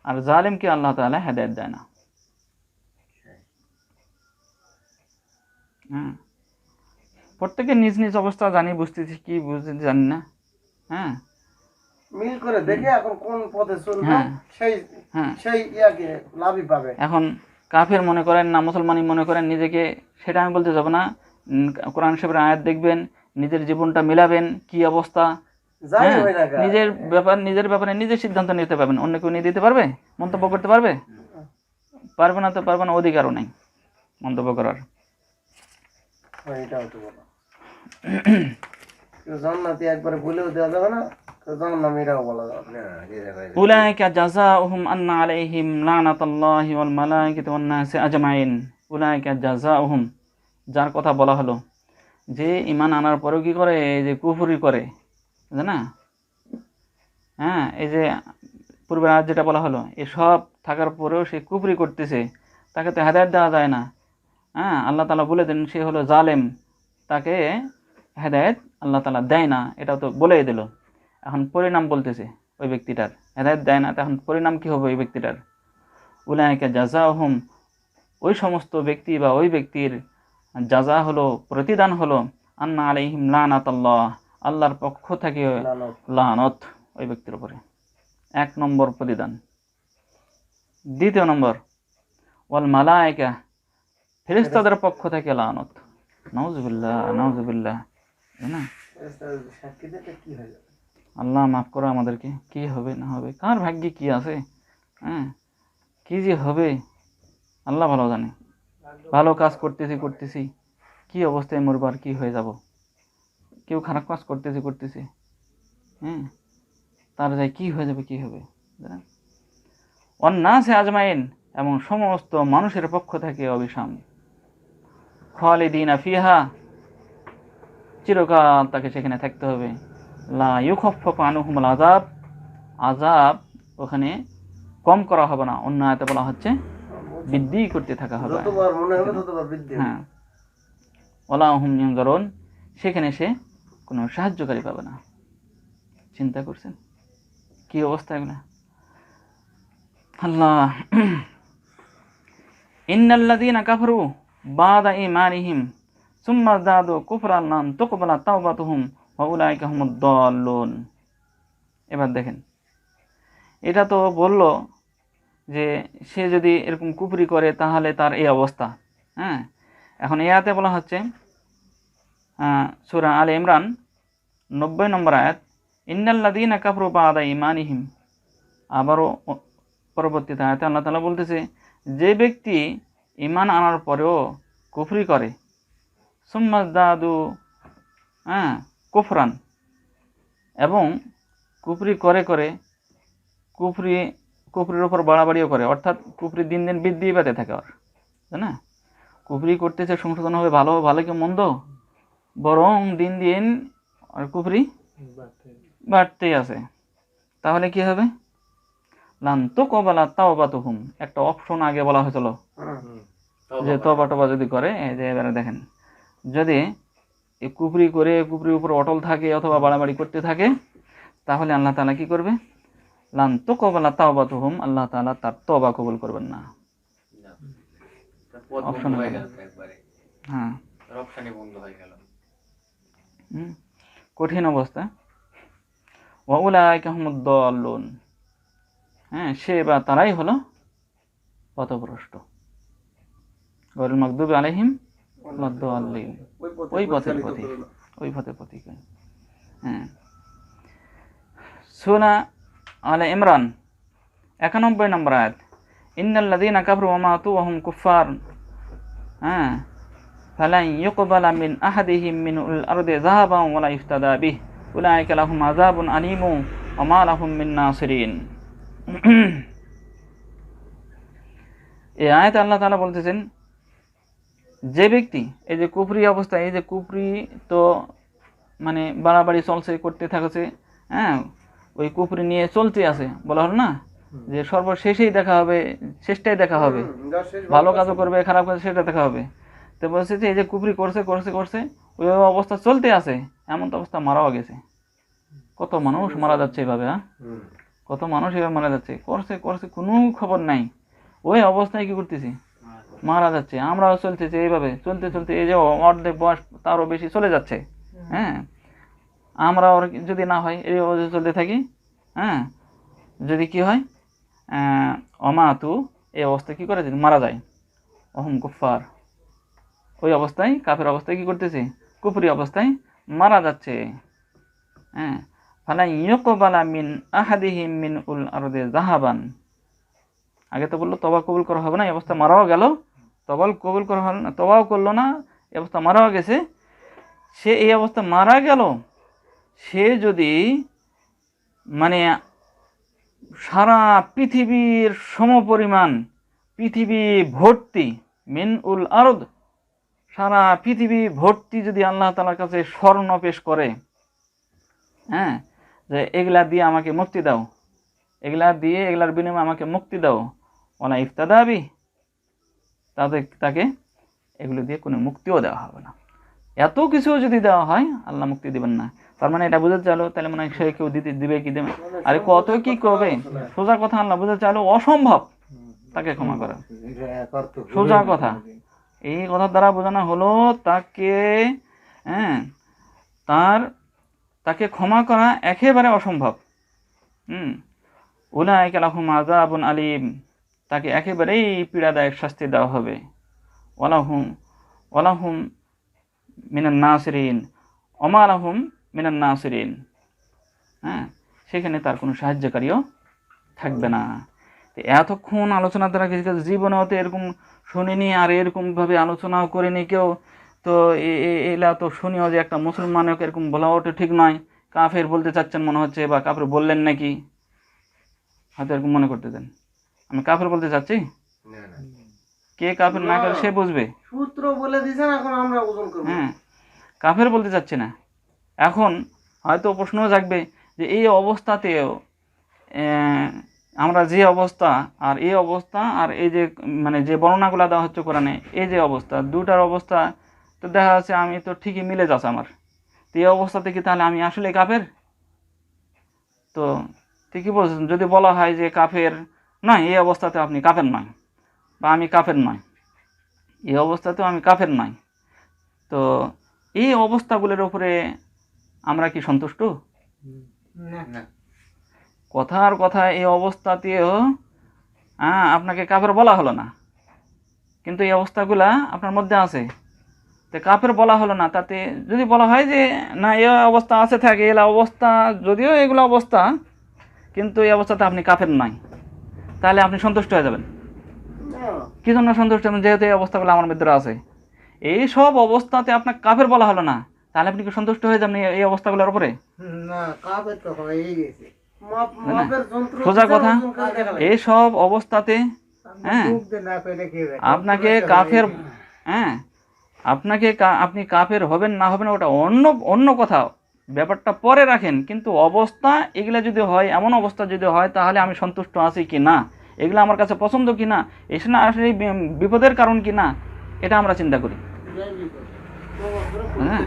আর জালেমকে আল্লাহ তাআলা হেদায়েত দেয় না। হ্যাঁ, প্রত্যেকের নিজ নিজ অবস্থা জানি, বুঝতেছি কি বুঝতে জানি না, হ্যাঁ, মিল করে দেখে এখন কোন পথে চলবে, হ্যাঁ। সেই হ্যাঁ। সেই ইয়াকে লাভই পাবে। এখন কাফের মনে করেন না মুসলমানই মনে করেন নিজেকে, সেটা আমি বলতে যাব না। কোরআন শরীফের আয়াত দেখবেন, নিজের জীবনটা মিলাবেন, কি অবস্থা, যাই হ্যাঁ, হয় না কেন। নিজের ব্যাপারে নিজে সিদ্ধান্ত নিতে পারবেন। অন্য কেউ নিয়ে দিতে পারবে? মন্তব্য করতে পারবে? পারবে না, তো পারবে না, অধিকারও নেই মন্তব্য করার। এটাও তো বলো, কেউ জান্নাতি একবারে বলেও দেওয়া যাবে না, কেউ জাহান্নামী এটাও বলা যাবে না। উলাইকা জাযাউহুম আন্না আলাইহিম লানাতুল্লাহি ওয়াল মালাইকাতি ওয়ান নাসি আজমাইন। উলাইকা জাযাউহুম, যার কথা বলা হলো, যে ঈমান আনার পরেও কি করে, এই যে কুফরি করে, বুঝলে না? হ্যাঁ, এই যে পূর্বে আজ যেটা বলা হলো, এসব থাকার পরেও সে কুফরি করতেছে, তাকে তো হেদায়েত দেওয়া যায় না। হ্যাঁ, আল্লাহ তাআলা বলে দেন সে হলো জালেম, তাকে হেদায়েত আল্লাহ তাআলা দেয় না, এটাও তো বলেই দিল। এখন পরিণাম বলতেছে ওই ব্যক্তিটার, হেদায়েত দেয় না, তখন পরিণাম কি হবে ওই ব্যক্তিটার? উলাইকা জাযাউহুম, ওই সমস্ত ব্যক্তি বা ওই ব্যক্তির জাযা হলো, প্রতিদান হলো, আন্না আলাইহিম লানাতাল্লাহ, আল্লাহর পক্ষ থেকে লানত ওই ব্যক্তির উপরে। 1 নম্বর প্রতিদান। 2 নম্বর, ওয়াল মালায়েকা, ফেরেশতাদের পক্ষ থেকে লানত। নাউজুবিল্লাহ, নাউজুবিল্লাহ, তাই না? সাক্ষী দিতে কি হয়ে যাবে? আল্লাহ মাফ করো আমাদেরকে। কি হবে না হবে, কার ভাগ্যে কি আছে, হ্যাঁ, কি যে হবে আল্লাহ ভালো জানে। ভালো কাজ করতেছি, কি অবস্থায় মরবো আর কি হয়ে যাব। কেউ খারাপ কাজ করতেছি, হ্যাঁ, তার যাই কি হয়ে যাবে, কি হবে। ওয়ান্নাসি আজমাইন, এবং সমস্ত মানুষের পক্ষ থেকে অবিরাম। খালিদিনা ফিহা, চিরকাল তাকে সেখানে থাকতে হবে। লা ইউখাফফাফু আনহুমুল আযাব, আযাব ওখানে কম করা হবে না, অন্য আয়াতে বলা হচ্ছে বৃদ্ধি করতে থাকা হবে। যতবার মনে হবে ততবার বৃদ্ধি হবে। হ্যাঁ, ওয়ালা হুম ইউনজারুন, সেখানে সে কোনো সাহায্যকারী পাবে না। চিন্তা করছেন কি অবস্থা এগুলা? আল্লাহ, ইন্নাল্লাযীনা কাফারু বাদা ঈমানিহিম সুম্মা যাদু কুফরান লান তুকবালা তাওবাতুহুম ওয়া উলাইকা হুমুদ দাল্লুন। এবার দেখেন, এটা তো বলল যে সে যদি এরকম কুফরি করে তাহলে তার এই অবস্থা। হ্যাঁ, এখন এই আয়াতে বলা হচ্ছে সূরা আলে ইমরান 90 নম্বর আয়াত, ইন্নাল্লাযীনা কাফারু বাদা ঈমানিহিম। আবারও পরবর্তীতে আয়াতে আল্লাহ তাআলা বলতেছে, যে ব্যক্তি ঈমান আনার পরেও কুফরি করে, সুম্মা যাদু কুফরান, এবং কুফরি করে কুফরির উপর বাড়াবাড়িও করে, অর্থাৎ কুফরি দিন দিন বৃদ্ধি পেতে থাকে। আর তাই না, কুফরি করতেছে, সংশোধন হবে, ভালো ভালো কি মন্দ, বরং দিন দিন আর কুফরি বাড়তেই আছে। তাহলে কি হবে? লান তুকবালা তাওবাতুহুম, একটা অপশন আগে বলা হয়েছিল যে তওবা যদি করে, এই যে এবারে দেখেন, যদি এই কুফরি করে কুফরির উপর অটল থাকে অথবা বাড়াবাড়ি করতে থাকে, তাহলে আল্লাহ তাআলা কি করবে? লান তুকবালা তাওবাতুহুম, আল্লাহ তাআলা তার তওবা কবুল করবেন না। অপশন হয়ে গেল একবারে, হ্যাঁ, রপ্তানি বন্ধ হয়ে গেল। কঠিন অবস্থা। ওয়া উলাইকা হুমুদ দাল্লুন, হ্যাঁ, সে বা তারাই হলো পথভ্রষ্ট। গায়রুল মাগদুবি আলাইহিম ওয়াদ দাল্লিন, ওই পথের পথিক। হ্যাঁ, সূরা আলে ইমরান 91 নম্বর আয়াত, ইন্নাল্লাযীনা কাফারু ওয়া মাতু ওয়া হুম কুফফার, ফালান ইউকবালা মিন আহাদিহিম মিনুল আরদি যাহাবান ওয়া লা ইফতাদা বিহি উলাইকা লাহুম আযাবুন আলীমুন ওয়া মা লাহুম মিন নাসিরিন। এই আয়াতে আল্লাহ তাআলা বলতেছেন, যে ব্যক্তি এই যে কুফরি অবস্থা, এই যে কুফরি তো মানে বাড়াবাড়ি চলছে, করতে থাকছে, হ্যাঁ, ওই কুফরি নিয়ে চলতে আছে, বলা হলো না যে সর্বশেষেই দেখা হবে, শেষটাই দেখা হবে, ভালো কাজও করবে, খারাপ কাজ সেটা দেখা হবে। তো বলছে যে এই যে কুফরি করছে ওই অবস্থা চলতে আছে, এমন তো অবস্থা মারাও গেছে। কত মানুষ মারা যাচ্ছে এভাবে, হ্যাঁ, কত মানুষ এভাবে মারা যাচ্ছে, করছে কোনো খবর নাই, ওই অবস্থায় কি করতেছি, মারা যাচ্ছে। আমরাও চলতেছি এইভাবে, চলতে এই যে অর্ধেক বয়স তারও বেশি চলে যাচ্ছে। হ্যাঁ, আমরা যদি না হয় এই অবস্থায় চলতে থাকি, হ্যাঁ, যদি কি হয় অমাতু, এই অবস্থা কি করে মারা যায়, অহম কুফার, ওই অবস্থায় কাফের অবস্থায় কি করতেছে, কুফরি অবস্থায় মারা যাচ্ছে। হ্যাঁ, ফালা ইউকবালা মিন আহাদিহিম মিন উল আরদে যাহাবান, আগে তো বললো তওবা কবুল করা হবে না, এই অবস্থা মারাও গেল, তওবা কবুল করা হলো না, তওবাও করলো না, এই অবস্থা মারাও গেছে। সে এই অবস্থা মারা গেল, সে যদি মানে সারা পৃথিবীর সমপরিমাণ, পৃথিবী ভর্তি, মিন উল আরদ, সারা পৃথিবী ভর্তি যদি আল্লাহ তাআলার কাছে স্বর্ণ পেশ করে, হ্যাঁ, যে এগুলা দিয়ে আমাকে মুক্তি দাও, এগুলা দিয়ে এগুলার বিনিময়ে আমাকে মুক্তি দাও, ওলা ইফতাদাবি, তাকে এগুলো দিয়ে কোনো মুক্তিও দেওয়া হবে না। এত কিছু যদি দেওয়া হয় আল্লাহ মুক্তি দিবেন না। তার মানে এটা বুঝতে চাইলো, তাহলে মনে হয় সে কেউ দিবে কি দেবে, আরে কত কি করবে, সোজা কথা আল্লাহ বুঝতে চাইলো অসম্ভব তাকে ক্ষমা করা, সোজা কথা। এই কথার দ্বারা বোঝানো হলো তাকে, হ্যাঁ, তাকে ক্ষমা করা একেবারে অসম্ভব। উলাইকা লাহুম আযাবুন আলীম, তাকে একেবারেই পীড়াদায়ক শাস্তি দেওয়া হবে। ওয়ালাহুম মিনান নাসিরিন, ওমা লাহুম মিনান নাসিরিন, হ্যাঁ, সেখানে তার কোনো সাহায্যকারীও থাকবে না। এতক্ষণ আলোচনা দ্বারা জীবনেও তো এরকম শুনিনি, আর এরকমভাবে আলোচনাও করিনি কেউ। তো এলা তো শুনিও যে একটা মুসলমানকে এরকম বলা ওটা ঠিক নয়, কাফের বলতে চাচ্ছেন মনে হচ্ছে, বা কাফের বললেন নাকি, হয়তো এরকম মনে করতে দেন। আমি কাফের বলতে চাচ্ছি, কে কাফের না করে সে বুঝবে, সূত্র বলে দিয়েছেন, এখন আমরা ওজন করব। হ্যাঁ, কাফের বলতে চাচ্ছি না। এখন হয়তো প্রশ্নও জাগবে যে এই অবস্থাতেও আমরা যে অবস্থা আর এই অবস্থা, আর এই যে মানে যে বর্ণনাগুলো দেওয়া হচ্ছে কোরআনে, এই যে অবস্থা, দুটার অবস্থা তো দেখা যাচ্ছে আমি তো ঠিকই মিলে যাচ্ছে আমার, তো এই অবস্থাতে কি তাহলে আমি আসলে কাফের? তো ঠিকই বলছেন, যদি বলা হয় যে কাফের নয়, এই অবস্থাতে আপনি কাফের নয়, বা আমি কাফের নয়, এই অবস্থাতেও আমি কাফের নয়, তো এই অবস্থাগুলোর উপরে আমরা কি সন্তুষ্ট? কথার কথা, এই অবস্থাতেও আপনাকে কাফের বলা হলো না, কিন্তু এই অবস্থাগুলা আপনার মধ্যে আছে, তো কাফের বলা হলো না। তাতে যদি বলা হয় যে না এই অবস্থা আছে, থাকে এলা অবস্থা, যদিও এগুলো অবস্থা, কিন্তু এই অবস্থাতে আপনি কাফের নাই, তাহলে আপনি সন্তুষ্ট হয়ে যাবেন। কি জন্য সন্তুষ্ট হবেন? যেহেতু এই অবস্থাগুলো আমার ভিতরে আছে, এই সব অবস্থাতে আপনাকে কাফের বলা হলো না, তাহলে আপনি কি সন্তুষ্ট হয়ে যাবেন এই অবস্থাগুলোর উপরে? না, কাফের তো হয়েই গেছে। সোজা কথা, এই সব অবস্থাতে, হ্যাঁ, আপনাকে কাফের, হ্যাঁ, আপনি কাফের হবেন না হবেন ওটা অন্য কথা, ব্যাপারটা পরে রাখেন, কিন্তু অবস্থা এগুলা যদি হয়, এমন অবস্থা যদি হয়, তাহলে আমি সন্তুষ্ট আছি কি না, এগুলো আমার কাছে পছন্দ কি না, এসে না আসলে বিপদের কারণ কি না, এটা আমরা চিন্তা করি। হ্যাঁ,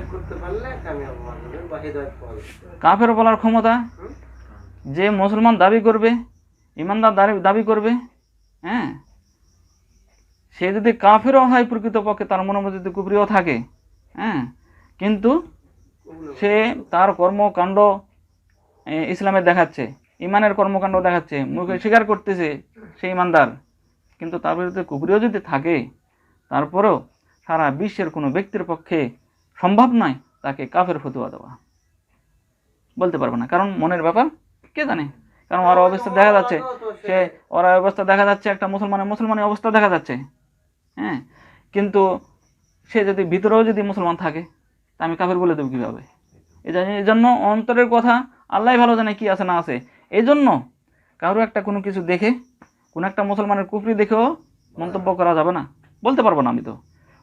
কাফের বলার ক্ষমতা যে মুসলমান দাবি করবে, ইমানদার দাবি করবে, হ্যাঁ, সে যদি কাফেরও হয় প্রকৃতপক্ষে, তার মনের মধ্যে যদি কুফরিও থাকে, হ্যাঁ, কিন্তু সে তার কর্মকাণ্ড ইসলামে দেখাচ্ছে, ইমানের কর্মকাণ্ড দেখাচ্ছে, মুখে স্বীকার করতেছে সে ইমানদার, কিন্তু তার বিরুদ্ধে কুফরিও যদি থাকে, তারপরেও সারা বিশ্বের কোনো ব্যক্তির পক্ষে সম্ভব নয় তাকে কাফের ফতোয়া দেওয়া, বলতে পারবে না, কারণ মনের ব্যাপার কে জানে, কারণ ওর অবস্থা দেখা যাচ্ছে, একটা মুসলমানের অবস্থা দেখা যাচ্ছে, হ্যাঁ, কিন্তু সে যদি ভিতরেও যদি মুসলমান থাকে, তা আমি কাফের বলে দেবো কীভাবে? এই জন্য অন্তরের কথা আল্লাহ ভালো জানে কি আছে না আছে। এই জন্য কারো একটা কোনো কিছু দেখে, কোনো একটা মুসলমানের কুফরি দেখেও মন্তব্য করা যাবে না, বলতে পারবো না। আমি তো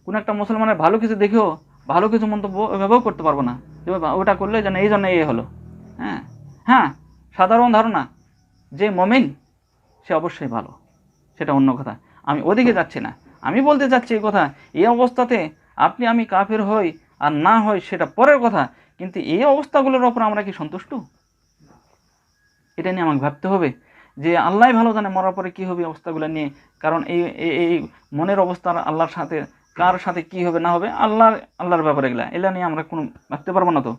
কোনো একটা মুসলমানের ভালো কিছু দেখেও ভালো কিছু মন্তব্য ওইভাবেও করতে পারবো না, যে ওটা করলে যেন এই জন্য এই হলো। হ্যাঁ, হ্যাঁ, সাধারণ ধারণা যে মুমিন সে অবশ্যই ভালো, সেটা অন্য কথা, আমি ওদিকে যাচ্ছি না। আমি বলতে চাচ্ছি এই কথা, এই অবস্থাতে আমি কাফের হই আর না হই সেটা পরের কথা, কিন্তু এই অবস্থাগুলোর ওপর আমরা কি সন্তুষ্ট? এটা নিয়ে আমাকে ভাবতে হবে যে আল্লাহ ভালো জানে মরার পরে কী হবে অবস্থাগুলো নিয়ে, কারণ এই মনের অবস্থার আল্লাহর সাথে কার সাথে কি হবে না হবে আল্লাহর ব্যাপারে এগুলা নিয়ে আমরা কোনো ভাবতে পারবো না। তো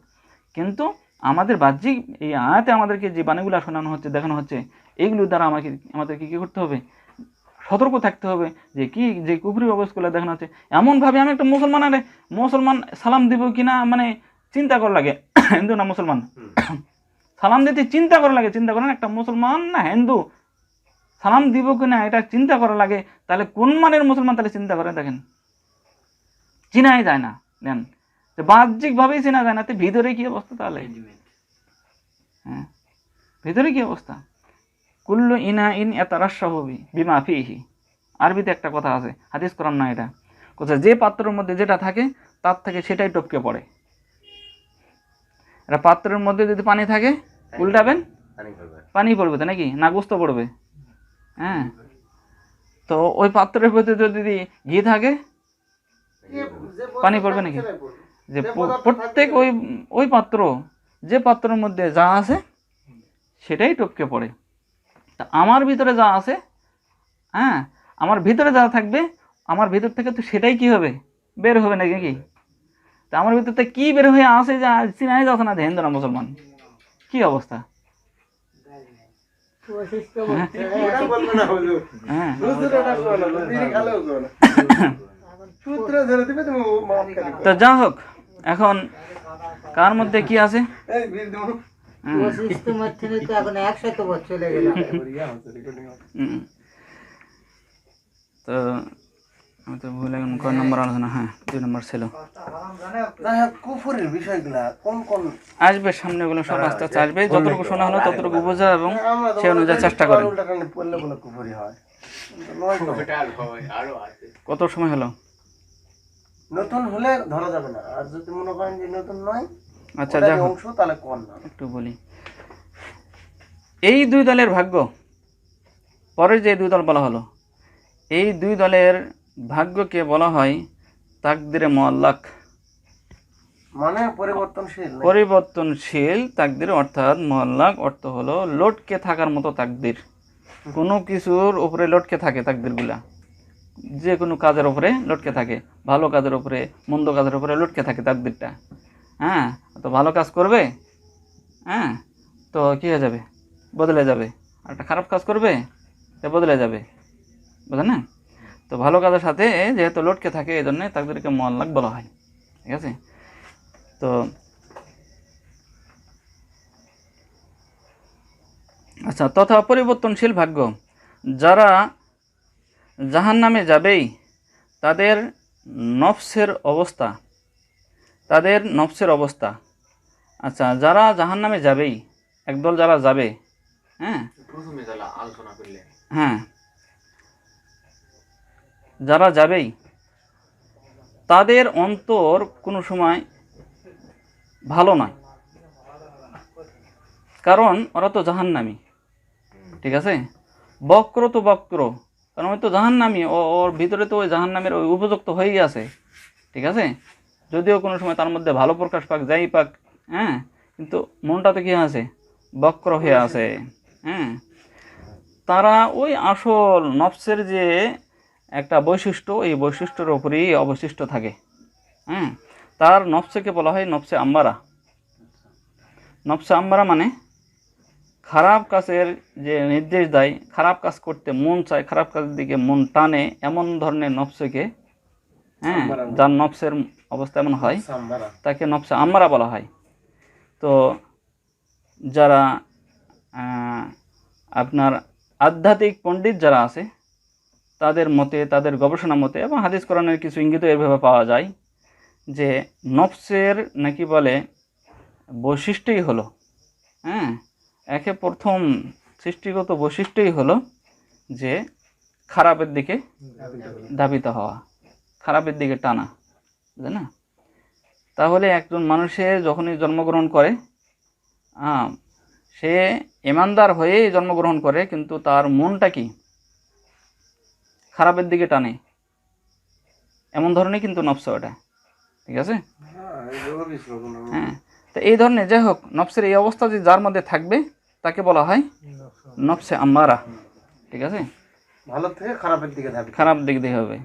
কিন্তু আমাদের বাহ্যিক এই আয়াতে আমাদেরকে যে বাণীগুলো শোনানো হচ্ছে, দেখানো হচ্ছে, এইগুলোর দ্বারা আমাদেরকে কী করতে হবে? সতর্ক থাকতে হবে যে কি যে কুফরি অবস্থাগুলো দেখানো হচ্ছে। এমনভাবে আমি একটা মুসলমান সালাম দিব কিনা মানে চিন্তা করা লাগে, হিন্দু না মুসলমান সালাম দিতে চিন্তা করা লাগে। চিন্তা করেন একটা মুসলমান না হিন্দু সালাম দিব কিনা এটা চিন্তা করা লাগে, তাহলে কোন মানের মুসলমান তাহলে চিন্তা করে দেখেন, চিনাই যায় না। দেন যে বাহ্যিকভাবেই চেনা যায় না, তো ভিতরে কি অবস্থা তাহলে? হ্যাঁ, ভিতরে কি অবস্থা? কুল্লু ইনা ইন ইয়াতারাশাহু বিমা ফিহি। আরবিতে একটা কথা আছে, হাদিস কোরআন না এটা, কোথায় যে পাত্রের মধ্যে যেটা থাকে তার থেকে সেটাই টপকে পড়ে। এটা পাত্রের মধ্যে যদি পানি থাকে উল্টাবেন পানি পড়বে তো নাকি, না গোস্ত পড়বে? হ্যাঁ, তো ওই পাত্রের মধ্যে যদি ঘি থাকে পানি পড়বে নাকি? যে প্রত্যেক ওই পাত্র, যে পাত্রের মধ্যে যা আছে সেটাই টপকে পড়ে। তা আমার ভিতরে যা আছে, হ্যাঁ, আমার ভিতরে যা থাকবে আমার ভিতর থেকে তো সেটাই কি হবে, বের হবে নাকি কি? তা আমার ভিতর থেকে কি বের হয়ে আসে যা চিনাই যাচ্ছে না, হিন্দু না মুসলমান, কি অবস্থা? হ্যাঁ, তো যা হোক, এখন কার মধ্যে কি আছে? তো আমি তো ভুলে গেলাম কয় নম্বর আলোচনা। হ্যাঁ, 2 নম্বর ছিল। কুফুরের বিষয়গুলা কোন কোন আসবে সামনে, ওগুলো সব আস্তে আস্তে আসবে, যতটুকু শোনা হলো ততটুকু বোঝা এবং সে অনুযায়ী চেষ্টা করেন। পড়লে বলে কুফুরি হয়, কত সময় হলো? নতুন হলে ধরা যাবে না, আর যদি মনে করেন যে নতুন নয় আচ্ছা, যা হোক অংশ তাহলে কোন না একটু বলি। এই 2 দলের ভাগ্য, পরের যে 2 দল বলা হলো, এই 2 দলের ভাগ্যকে বলা হয় তাকদিরে মুআল্লাক, মানে পরিবর্তনশীল। পরিবর্তনশীল তাকদির, অর্থাৎ মুআল্লাক অর্থ হলো লটকে থাকার মতো তাকদির। কোনো কিছুর উপরে লটকে থাকে তাকদিরগুলা, যে কোনো কাজের উপরে লটকে থাকে, ভালো কাজের উপরে মন্দ কাজের উপরে লটকে থাকে তাকদিরটা। হ্যাঁ, তো ভালো কাজ করবে, হ্যাঁ, তো কী হয়ে যাবে, বদলে যাবে। আর একটা খারাপ কাজ করবে, সে বদলে যাবে, বুঝলেন না? তো ভালো কাজের সাথে যেহেতু লটকে থাকে, এই জন্যে তাকদিরকে মুআল্লাক বলা হয়। ঠিক আছে? তো আচ্ছা, তথা পরিবর্তনশীল ভাগ্য, যারা জাহান্নামে যাবেই তাদের নফসের অবস্থা, তাদের নফসের অবস্থা। আচ্ছা, যারা জাহান্নামে যাবেই, একদল যারা যাবে, হ্যাঁ হ্যাঁ, যারা যাবেই তাদের অন্তর কোনো সময় ভালো নয়, কারণ ওরা তো জাহান্নামী। ঠিক আছে? বক্র তো বক্র, কারণ ওই তো জাহান্নামী, ওর ভিতরে তো ওই জাহান্নামের ওই উপযুক্ত হয়েই আছে। ঠিক আছে? যদিও কোনো সময় তার মধ্যে ভালো প্রকাশ পাক, যাই পাক, হ্যাঁ, কিন্তু মনটা তো কী আছে, বক্র হয়ে আছে। হ্যাঁ, তারা ওই আসল নফসের যে একটা বৈশিষ্ট্য, এই বৈশিষ্ট্যের উপরেই অবশিষ্ট থাকে। হ্যাঁ, তার নফসকে বলা হয় নফসে আম্মারা। নফসে আম্মারা মানে খারাপ কাজের যে নির্দেশ দেয়, খারাপ কাজ করতে মন চায়, খারাপ কাজের দিকে মন টানে, এমন ধরনের নফসকে, হ্যাঁ, যার নফসের অবস্থা এমন হয় তাকে নফসে আম্মারা বলা হয়। তো যারা আপনার আধ্যাত্মিক পণ্ডিত যারা আছে, তাদের মতে, তাদের গবেষণা মতে এবং হাদিস কোরআনের কিছু ইঙ্গিত এভাবে পাওয়া যায় যে নফসের নাকি বলে বৈশিষ্ট্যই হলো, হ্যাঁ, একে প্রথম সৃষ্টিগত বৈশিষ্ট্যই হলো যে খারাপের দিকে ধাবিত হওয়া, খারাপের দিকে টানা, বুঝলেন না? তাহলে একজন মানুষের যখনই জন্মগ্রহণ করে, সে ইমানদার হয়েই জন্মগ্রহণ করে, কিন্তু তার মনটা কি খারাপের দিকে টানে, এমন ধরনের কিন্তু নফস ওটা। ঠিক আছে? হ্যাঁ, তো এই ধরনের, যাই হোক, নফসের এই অবস্থা যে যার মধ্যে থাকবে তাকে বলা হয় নফসে আম্মারা। ঠিক আছে? ভালো থেকে খারাপের দিকে যাবে, খারাপ দিক দিয়ে হবে।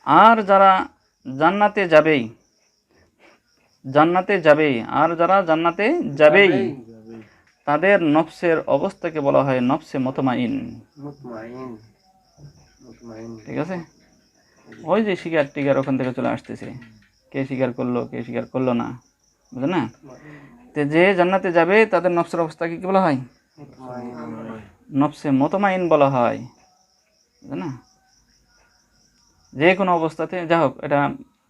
আর যারা জান্নাতে যাবেই, জান্নাতে যাবেই, আর যারা জান্নাতে যাবেই তাদের নফসের অবস্থাকে বলা হয় নফসে মুতমাইন। ঠিক আছে, ওই যে শিকার টিকার ওখান থেকে চলে আসতেছে, কে স্বীকার করলো কে স্বীকার করলো না, বুঝলেন না? তো যে জান্নাতে যাবে তাদের নফসের অবস্থাকে কি বলা হয়? নফসে মুতমাইন বলা হয়, বুঝলেন না? যে কোনো অবস্থাতে যা হোক, এটা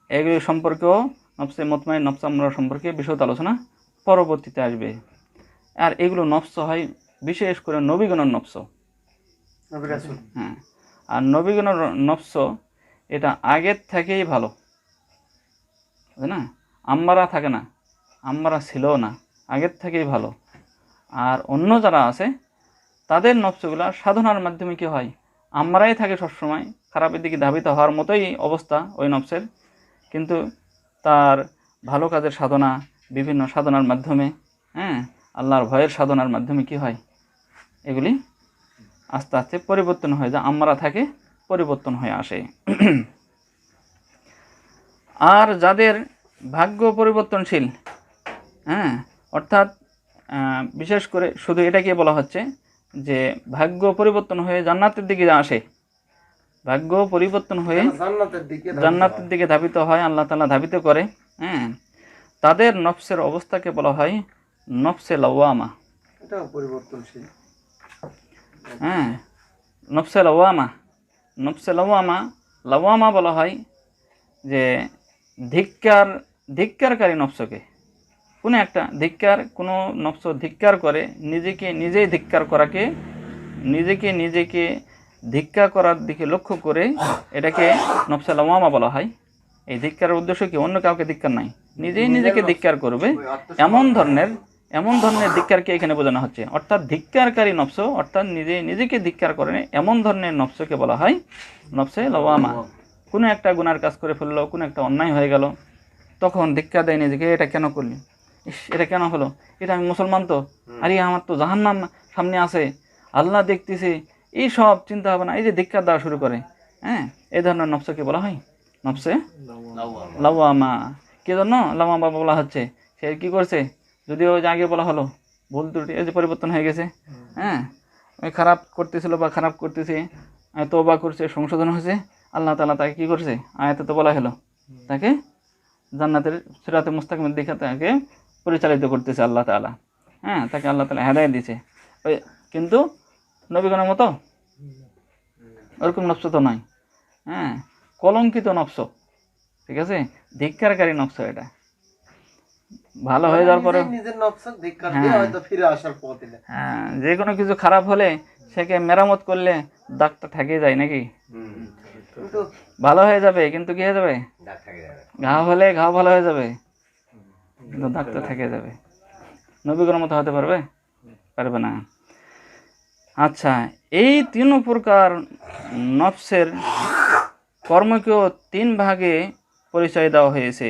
এগুলি সম্পর্কেও নফসে মুতমাইন নফস আমরা সম্পর্কে বিশদ আলোচনা পরবর্তীতে আসবে। আর এগুলো নফস হয় বিশেষ করে নবীগণের নফস। হ্যাঁ, আর নবীগণের নফস এটা আগের থেকেই ভালো, বুঝলেন না? আমরা থাকে না, আমরা ছিল না, আগের থেকেই ভালো। আর অন্য যারা আছে তাদের নফসগুলা সাধনার মাধ্যমে কি হয়, আমরাই থাকে সবসময় খারাপের দিকে ধাবিত হওয়ার মতোই অবস্থা ওই নফসের, কিন্তু তার ভালো কাজের সাধনা, বিভিন্ন সাধনার মাধ্যমে, হ্যাঁ, আল্লাহর ভয়ের সাধনার মাধ্যমে কি হয়, এগুলি আস্তে আস্তে পরিবর্তন হয়ে যায়, আমরা থাকে পরিবর্তন হয়ে আসে। আর যাদের ভাগ্য পরিবর্তনশীল, হ্যাঁ, অর্থাৎ বিশেষ করে শুধু এটাকে বলা হচ্ছে যে ভাগ্য পরিবর্তন হয়ে জান্নাতের দিকে আসে, ভাগ্য পরিবর্তন হয়ে জান্নাতের দিকে ধাবিত হয়, আল্লাহ তাআলা ধাবিত করে, হ্যাঁ, তাদের নফসের অবস্থাকে বলা হয় নফসে লাওয়ামা। এটাও পরিবর্তনশীল। হ্যাঁ, নফসে লাওয়ামা, নফসে লাওয়ামা, লাওয়ামা বলা হয় যে ধিক্কারকারী নফসকে, কোনো একটা কোনো নফস ধিক্কার করে, নিজেকে নিজেই ধিক্কার করাকে, নিজেকে ধিক্কার করার দিকে লক্ষ্য করে এটাকে নফসে লাওয়ামা বলা হয়। এই ধিক্কারের উদ্দেশ্য কি, অন্য কাউকে ধিক্কার নাই, নিজেই নিজেকে ধিক্কার করবে, এমন ধরনের ধিক্কারকে এখানে বোঝানো হচ্ছে। অর্থাৎ ধিক্কারকারী নফস, অর্থাৎ নিজেকে ধিক্কার করে এমন ধরনের নফসকে বলা হয় নফসে লাওয়ামা। কোনো একটা গুনার কাজ করে ফেললো, কোনো একটা অন্যায় হয়ে গেল, তখন ধিক্কার দেয় নিজেকে, এটা কেন করলি, এটা কেন হলো, এটা আমি মুসলমান তো, আরে আমার তো জাহান্নাম সামনে আছে, আল্লাহ দেখতেছে, এই সব চিন্তা ভাবনা, এই যে ধিক্কার দেওয়া শুরু করে, হ্যাঁ, এই ধরনের নফসকে বলা হয় নফসে লাওয়ামা। কে জন্য লাওয়ামা বলা হচ্ছে? সে কি করছে, যদিও যে আগে বলা হলো ভুল ত্রুটি, এই যে পরিবর্তন হয়ে গেছে, হ্যাঁ, খারাপ করতেছিল বা খারাপ করতেছে, তওবা করছে, সংশোধন হয়েছে, আল্লাহ তাআলা তাকে কি করছে, আয়াতে তো বলা হলো, তাকে জান্নাতের সিরাতে মুস্তাকিমের দিকে তাকে পরিচালিত করতেছে আল্লাহ তাআলা, হ্যাঁ, তাকে আল্লাহ তাআলা হেদায়েত দিয়েছে। কিন্তু নবীগণের মতো ওরকম নফস তো নয়, হ্যাঁ, কলঙ্কিত নফস, ঠিক আছে, ধিক্কারকারী নফস। এটা ভালো হয়ে যাওয়ার পরে নিজের নফসকে ধিক্কার দিয়ে হয়তো ফিরে আসার পথে, হ্যাঁ, যে কোনো কিছু খারাপ হলে সেকে মেরামত করলে দাগটা থেকে যায় নাকি, কিন্তু ভালো হয়ে যাবে, কিন্তু কি হয়ে যাবে, ঘা হলে ঘা ভালো হয়ে যাবে, কিন্তু দাগটা থেকে যাবে। নবীগণের মতো হতে পারবে না। আচ্ছা, এই তিন প্রকার নফসের কর্মকেও তিন ভাগে পরিচয় দেওয়া হয়েছে।